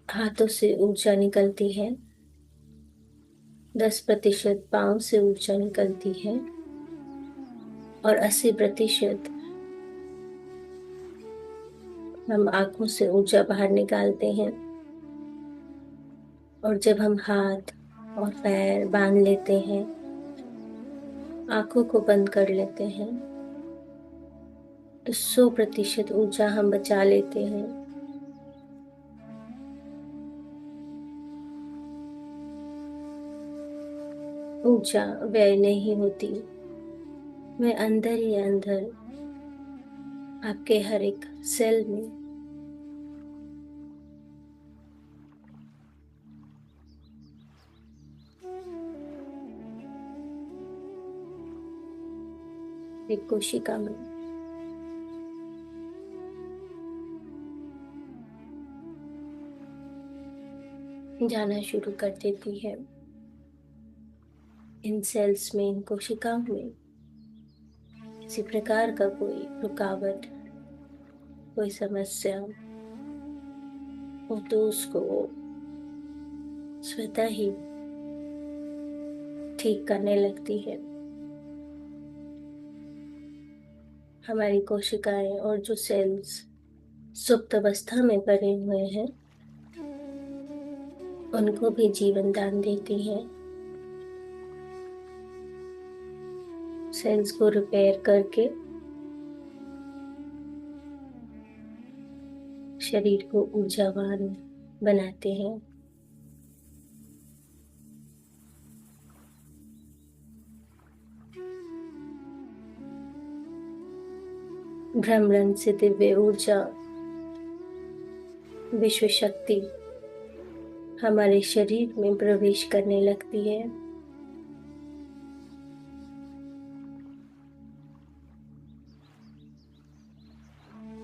हाथों से ऊर्जा निकलती है, 10% पाँव से ऊर्जा निकलती है, और 80% हम आंखों से ऊर्जा बाहर निकालते हैं। और जब हम हाथ और पैर बांध लेते हैं, आंखों को बंद कर लेते हैं, तो 100% ऊर्जा हम बचा लेते हैं। ऊर्जा व्यय नहीं होती, वह अंदर ही अंदर आपके हर एक सेल में एक कोशिका में जाना शुरू कर देती है। इन सेल्स में, इन कोशिकाओं में किसी प्रकार का कोई रुकावट, कोई समस्या हो तो उसको स्वतः ही ठीक करने लगती है। हमारी कोशिकाएं और जो सेल्स सुप्त अवस्था में पड़े हुए हैं, उनको भी जीवन दान देती है। सेल्स को रिपेयर करके शरीर को ऊर्जावान बनाते हैं। भ्रमरण से दिव्य ऊर्जा, विश्व शक्ति हमारे शरीर में प्रवेश करने लगती है।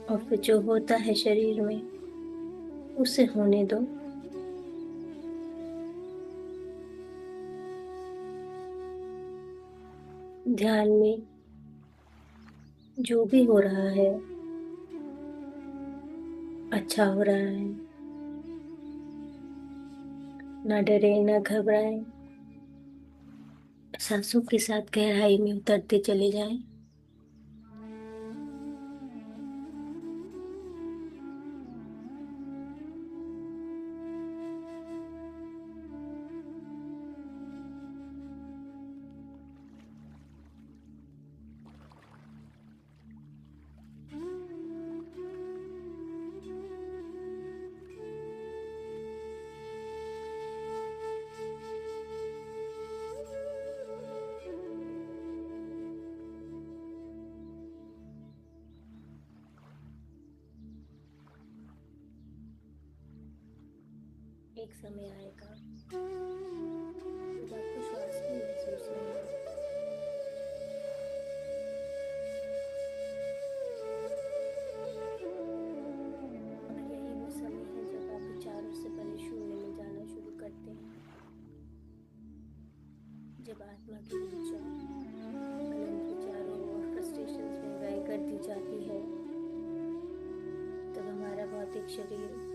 और फिर जो होता है शरीर में, उसे होने दो। ध्यान में जो भी हो रहा है अच्छा हो रहा है। ना डरे, ना घबराएं, सांसों के साथ गहराई में उतरते चले जाएं। एक समय आएगा जब आपको श्वास भी महसूस नहीं होगा। और यही वो समय है जब आप विचारों से परे शून्य में जाना शुरू करते हैं। जब आत्मा की ऊर्जा अनंत विचारों और फ्रस्ट्रेशंस में व्यय कर दी जाती है, तब हमारा भौतिक शरीर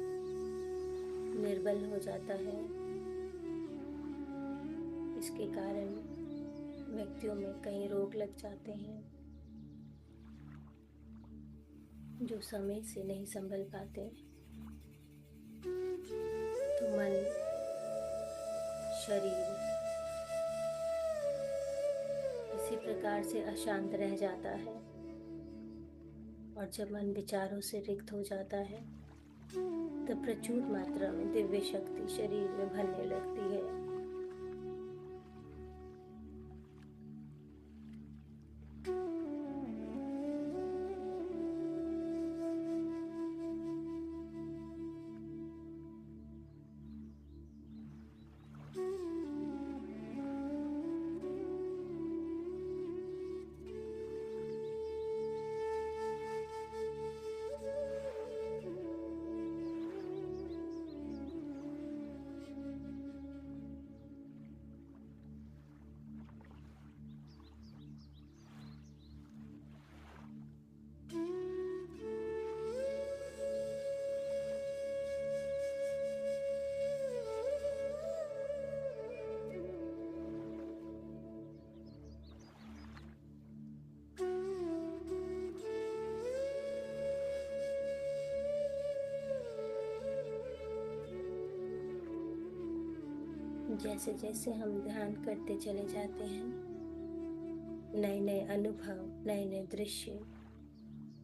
निर्बल हो जाता है। इसके कारण व्यक्तियों में कई रोग लग जाते हैं जो समय से नहीं संभल पाते। तो मन, शरीर इसी प्रकार से अशांत रह जाता है। और जब मन विचारों से रिक्त हो जाता है तब प्रचुर मात्रा में दिव्य शक्ति शरीर में भरने लगती है। जैसे जैसे हम ध्यान करते चले जाते हैं, नए नए अनुभव, नए नए दृश्य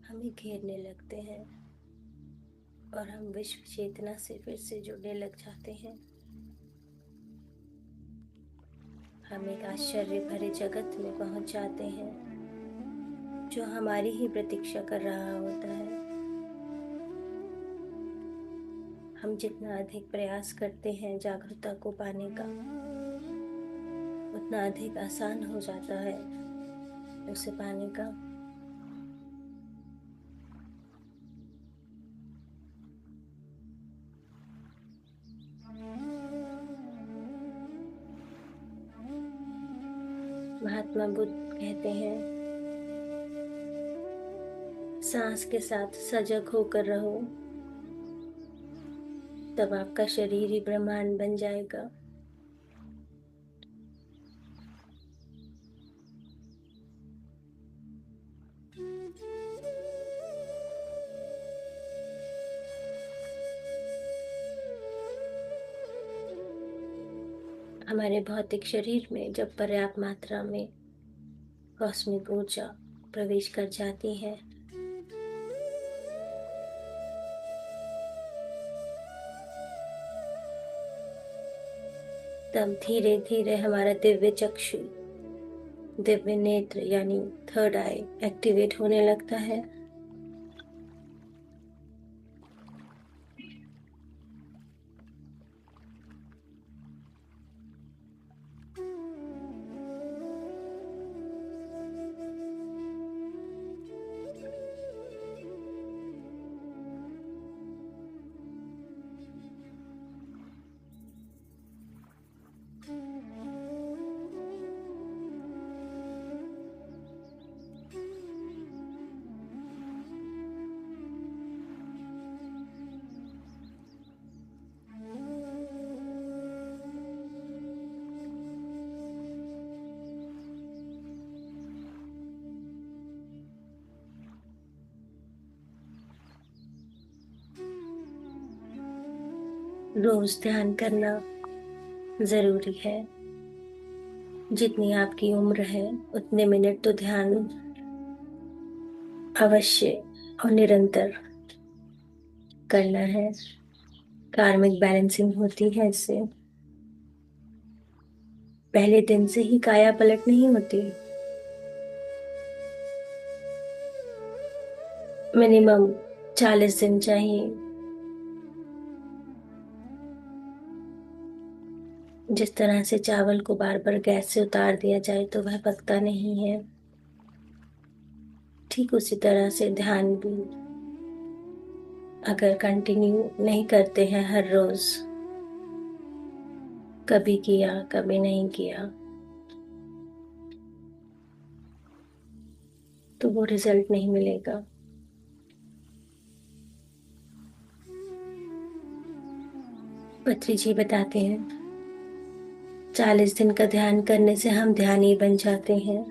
हमें घेरने लगते हैं और हम विश्व चेतना से फिर से जुड़ने लग जाते हैं। हम एक आश्चर्य भरे जगत में पहुंच जाते हैं जो हमारी ही प्रतीक्षा कर रहा होता है। हम जितना अधिक प्रयास करते हैं जागरूकता को पाने का, उतना अधिक आसान हो जाता है उसे पाने का। महात्मा बुद्ध कहते हैं, सांस के साथ सजग होकर रहो, तब आपका शरीर ही ब्रह्मांड बन जाएगा। हमारे भौतिक शरीर में जब पर्याप्त मात्रा में कॉस्मिक ऊर्जा प्रवेश कर जाती है तब धीरे धीरे हमारा दिव्य चक्षु, दिव्य नेत्र यानी थर्ड आई एक्टिवेट होने लगता है। रोज ध्यान करना जरूरी है। जितनी आपकी उम्र है उतने मिनट तो ध्यान अवश्य और निरंतर करना है। कार्मिक बैलेंसिंग होती है इससे। पहले दिन से ही काया पलट नहीं होती। मिनिमम 40 दिन चाहिए। जिस तरह से चावल को बार बार गैस से उतार दिया जाए तो वह पकता नहीं है, ठीक उसी तरह से ध्यान भी अगर कंटिन्यू नहीं करते हैं हर रोज, कभी किया कभी नहीं किया, तो वो रिजल्ट नहीं मिलेगा। पत्री जी बताते हैं 40 दिन का ध्यान करने से हम ध्यानी बन जाते हैं।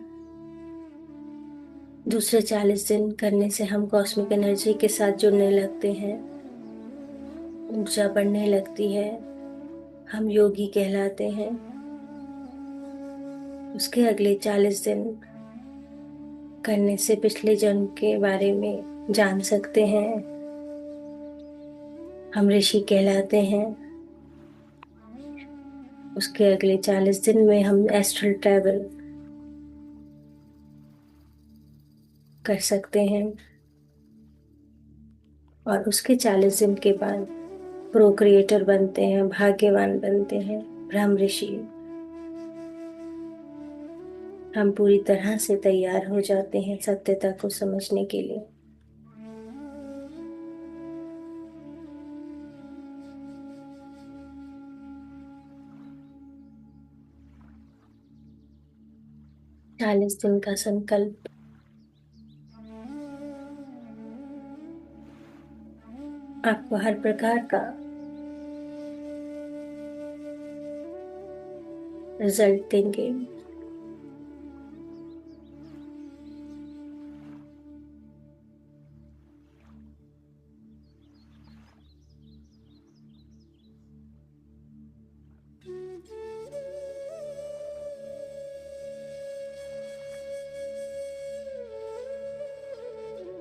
दूसरे 40 दिन करने से हम कॉस्मिक एनर्जी के साथ जुड़ने लगते हैं, ऊर्जा बढ़ने लगती है, हम योगी कहलाते हैं। उसके अगले 40 दिन करने से पिछले जन्म के बारे में जान सकते हैं। हम ऋषि कहलाते हैं। उसके अगले 40 दिन में हम एस्ट्रल ट्रैवल कर सकते हैं। और उसके 40 दिन के बाद प्रोक्रिएटर बनते हैं, भाग्यवान बनते हैं, ब्रह्म ऋषि। हम पूरी तरह से तैयार हो जाते हैं सत्यता को समझने के लिए। चालीस दिन का संकल्प। आपको हर प्रकार का रिजल्ट देंगे।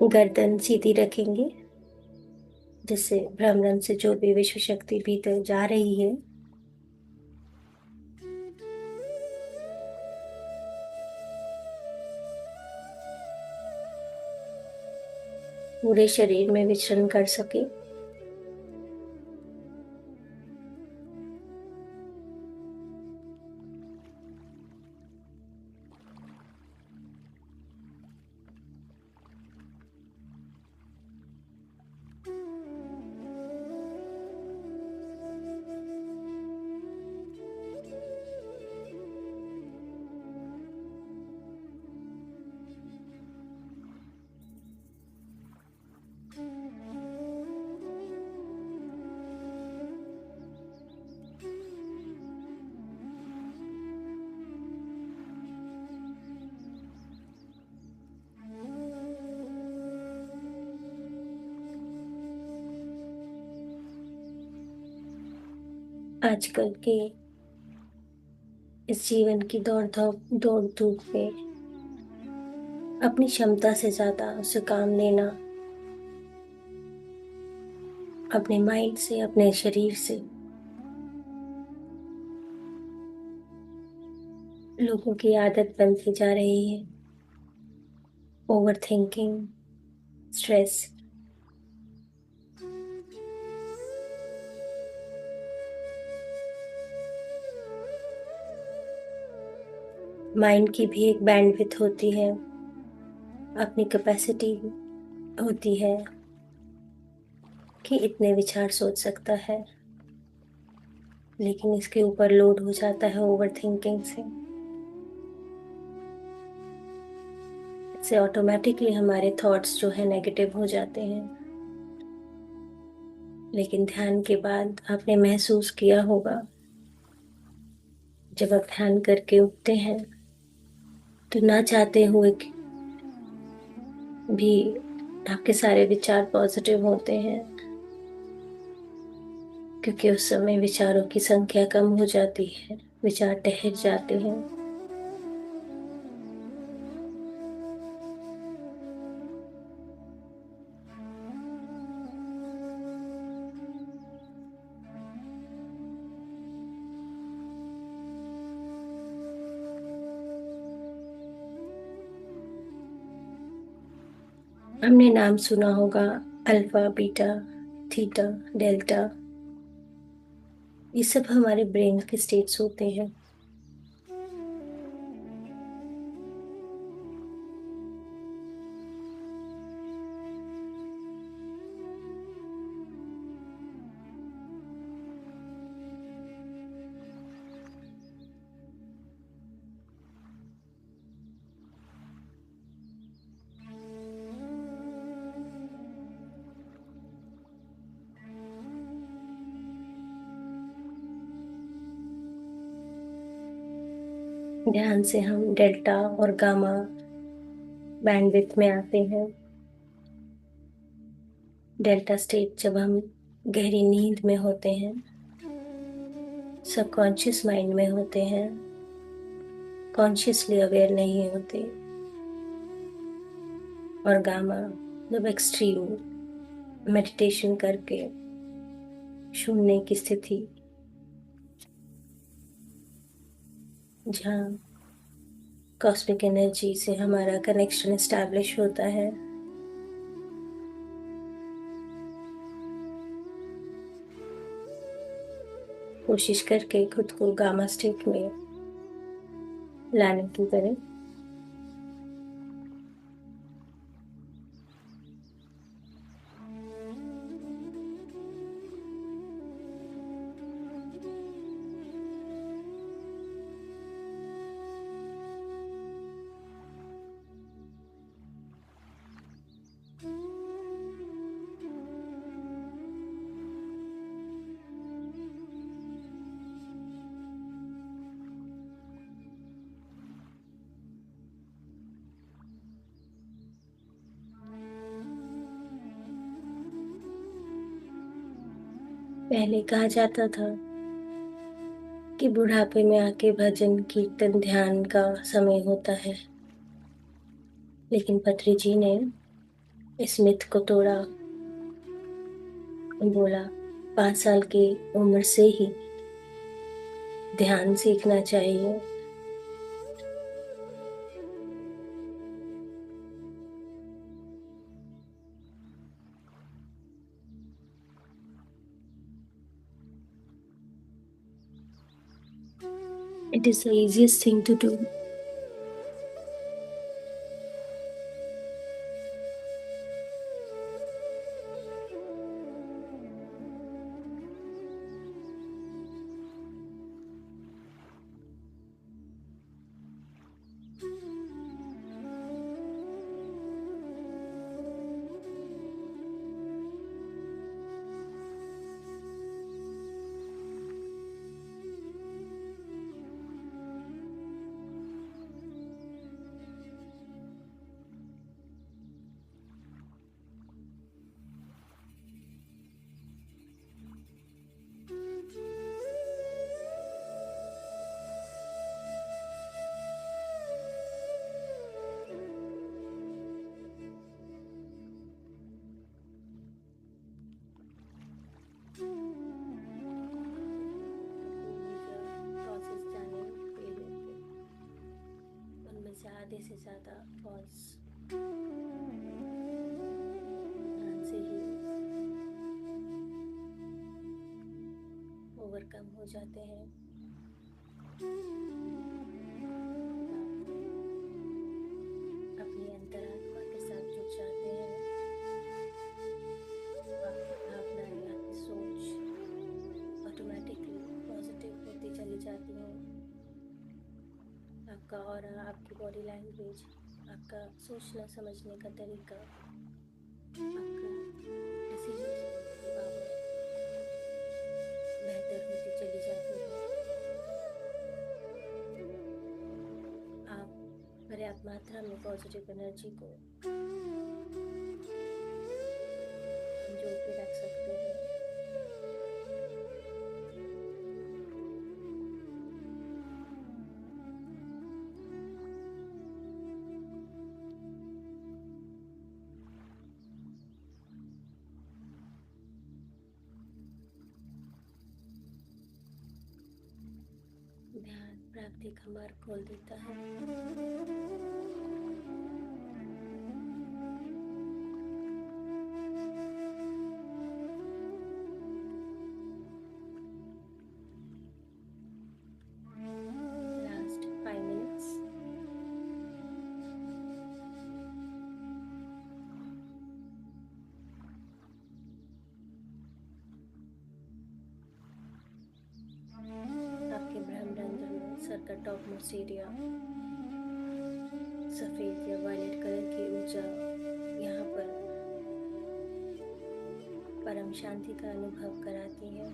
गर्दन सीधी रखेंगे, जिससे भ्रमरण से जो भी विश्व शक्ति भीतर जा रही है पूरे शरीर में विचरण कर सके। आजकल के इस जीवन की दौड़ धूप में अपनी क्षमता से ज्यादा उसे काम लेना, अपने माइंड से, अपने शरीर से, लोगों की आदत बनती जा रही है। Over thinking, stress. माइंड की भी एक बैंडविड्थ होती है, अपनी कैपेसिटी होती है कि इतने विचार सोच सकता है, लेकिन इसके ऊपर लोड हो जाता है ओवर थिंकिंग से। इससे ऑटोमेटिकली हमारे थॉट्स जो है नेगेटिव हो जाते हैं। लेकिन ध्यान के बाद आपने महसूस किया होगा, जब आप ध्यान करके उठते हैं तो ना चाहते हुए भी आपके सारे विचार पॉजिटिव होते हैं, क्योंकि उस समय विचारों की संख्या कम हो जाती है, विचार ठहर जाते हैं। हमने नाम सुना होगा, अल्फा, बीटा, थीटा, डेल्टा। ये सब हमारे ब्रेन के स्टेट्स होते हैं। ध्यान से हम डेल्टा और गामा बैंडविड्थ में आते हैं। डेल्टा स्टेट जब हम गहरी नींद में होते हैं, सबकॉन्शियस माइंड में होते हैं, कॉन्शियसली अवेयर नहीं होते, और गामा जब एक्सट्रीम मेडिटेशन करके शून्य की स्थिति, जहाँ कॉस्मिक एनर्जी से हमारा कनेक्शन एस्टैब्लिश होता है, कोशिश करके खुद को गामा स्टेट में लाने की करें। पहले कहा जाता था कि बुढ़ापे में आके भजन कीर्तन ध्यान का समय होता है, लेकिन पत्री जी ने इस मिथ को तोड़ा। बोला 5 साल की उम्र से ही ध्यान सीखना चाहिए। It is the easiest thing to do. उनमें से आधे से ज्यादा थॉट्स ध्यान से ही ओवरकम हो जाते हैं। अपनी अंतरात्मा के साथ जुड़ जाते हैं। आपकी भावनाएं, आपकी सोच ऑटोमेटिकली पॉजिटिव होती चली जाती है। आपका ऑरा, आपकी बॉडी लैंग्वेज, आपका सोचना समझने का तरीका, आपका डिसीजन पावर बेहतर होती चली जाती है। आप पर्याप्त मात्रा में पॉजिटिव एनर्जी को संजो के रख सकते हैं। ध्यान प्राप्ति का मार्ग खोल देता है। Last 5 minutes। आपके ब्रह्मरंध्र में सर का टॉप मोस्ट एरिया सफेद या वायलेट कलर की ऊर्जा यहाँ पर परम शांति का अनुभव कराती है।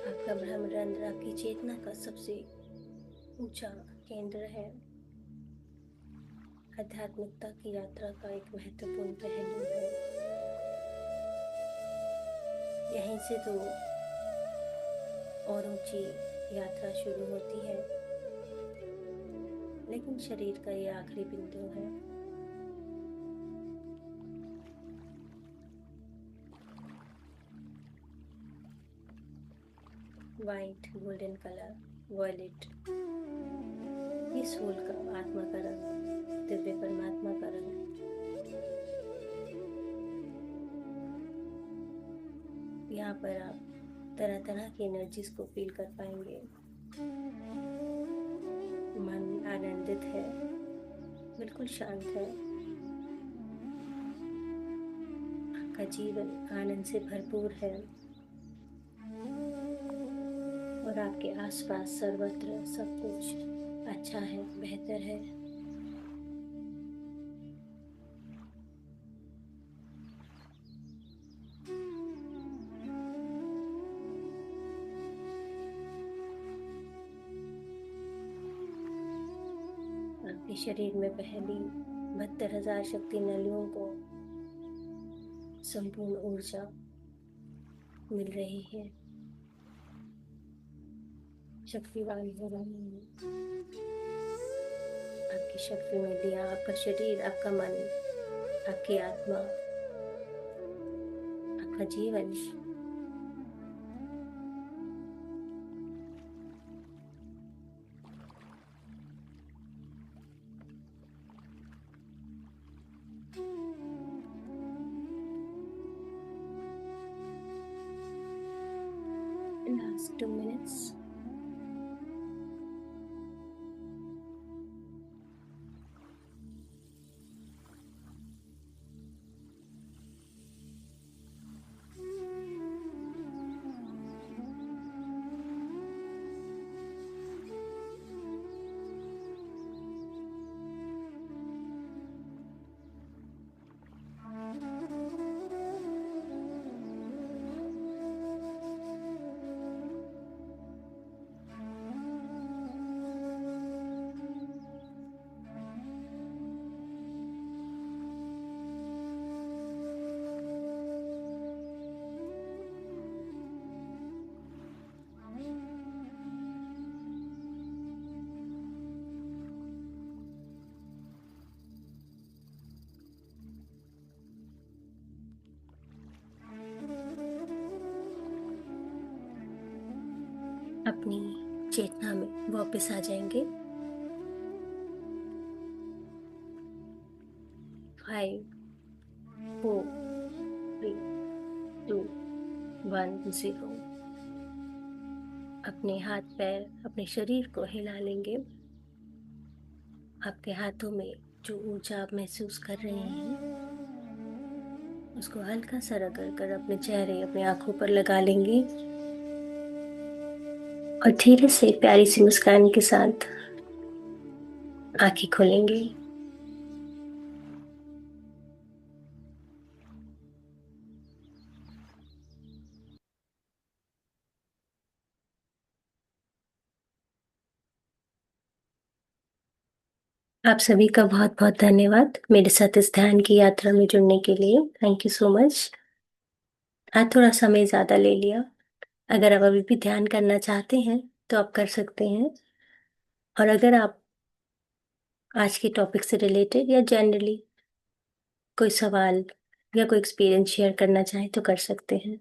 आपका ब्रह्मरंध्र आपकी चेतना का सबसे ऊंचा केंद्र है। आध्यात्मिकता की यात्रा का एक महत्वपूर्ण पहलू है। यहीं से तो और ऊंची यात्रा शुरू होती है, लेकिन शरीर का ये आखिरी बिंदु है। वाइट गोल्डन कलर, वॉयलेट, ये सोल का, आत्मा का रंग, दिव्य परमात्मा का रंग। यहाँ पर आप तरह तरह की एनर्जीज को फील कर पाएंगे। मन आनंदित है, बिल्कुल शांत है। आपका जीवन आनंद से भरपूर है और आपके आसपास सर्वत्र सब कुछ अच्छा है, बेहतर है। आपके शरीर में पहली 72,000 शक्ति नलियों को संपूर्ण ऊर्जा मिल रही है, शक्तिवान हो रहे हैं। आपकी शक्ति में दिया आपका शरीर, आपका मन, आपकी आत्मा, आपका जीवन। Last 2 minutes. अपनी चेतना में वापस आ जाएंगे। 5, 4, 3, 2, 1, 0। अपने हाथ पैर, अपने शरीर को हिला लेंगे। आपके हाथों में जो ऊर्जा आप महसूस कर रहे हैं, उसको हल्का सा रगड़ कर अपने चेहरे, अपनी आंखों पर लगा लेंगे और धीरे से प्यारी सी मुस्कान के साथ आंखें खोलेंगे। आप सभी का बहुत बहुत धन्यवाद मेरे साथ इस ध्यान की यात्रा में जुड़ने के लिए। Thank you so much. आज थोड़ा समय ज़्यादा ले लिया। अगर आप अभी भी ध्यान करना चाहते हैं तो आप कर सकते हैं, और अगर आप आज के टॉपिक से रिलेटेड या जनरली कोई सवाल या कोई एक्सपीरियंस शेयर करना चाहें तो कर सकते हैं।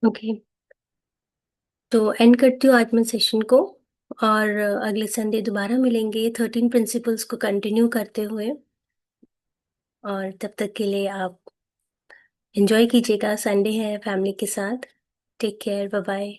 ओके, तो एंड करती हूँ आज मैं सेशन को, और अगले संडे दोबारा मिलेंगे 13 प्रिंसिपल्स को कंटिन्यू करते हुए। और तब तक के लिए आप एंजॉय कीजिएगा, संडे है फैमिली के साथ। Take care, bye bye.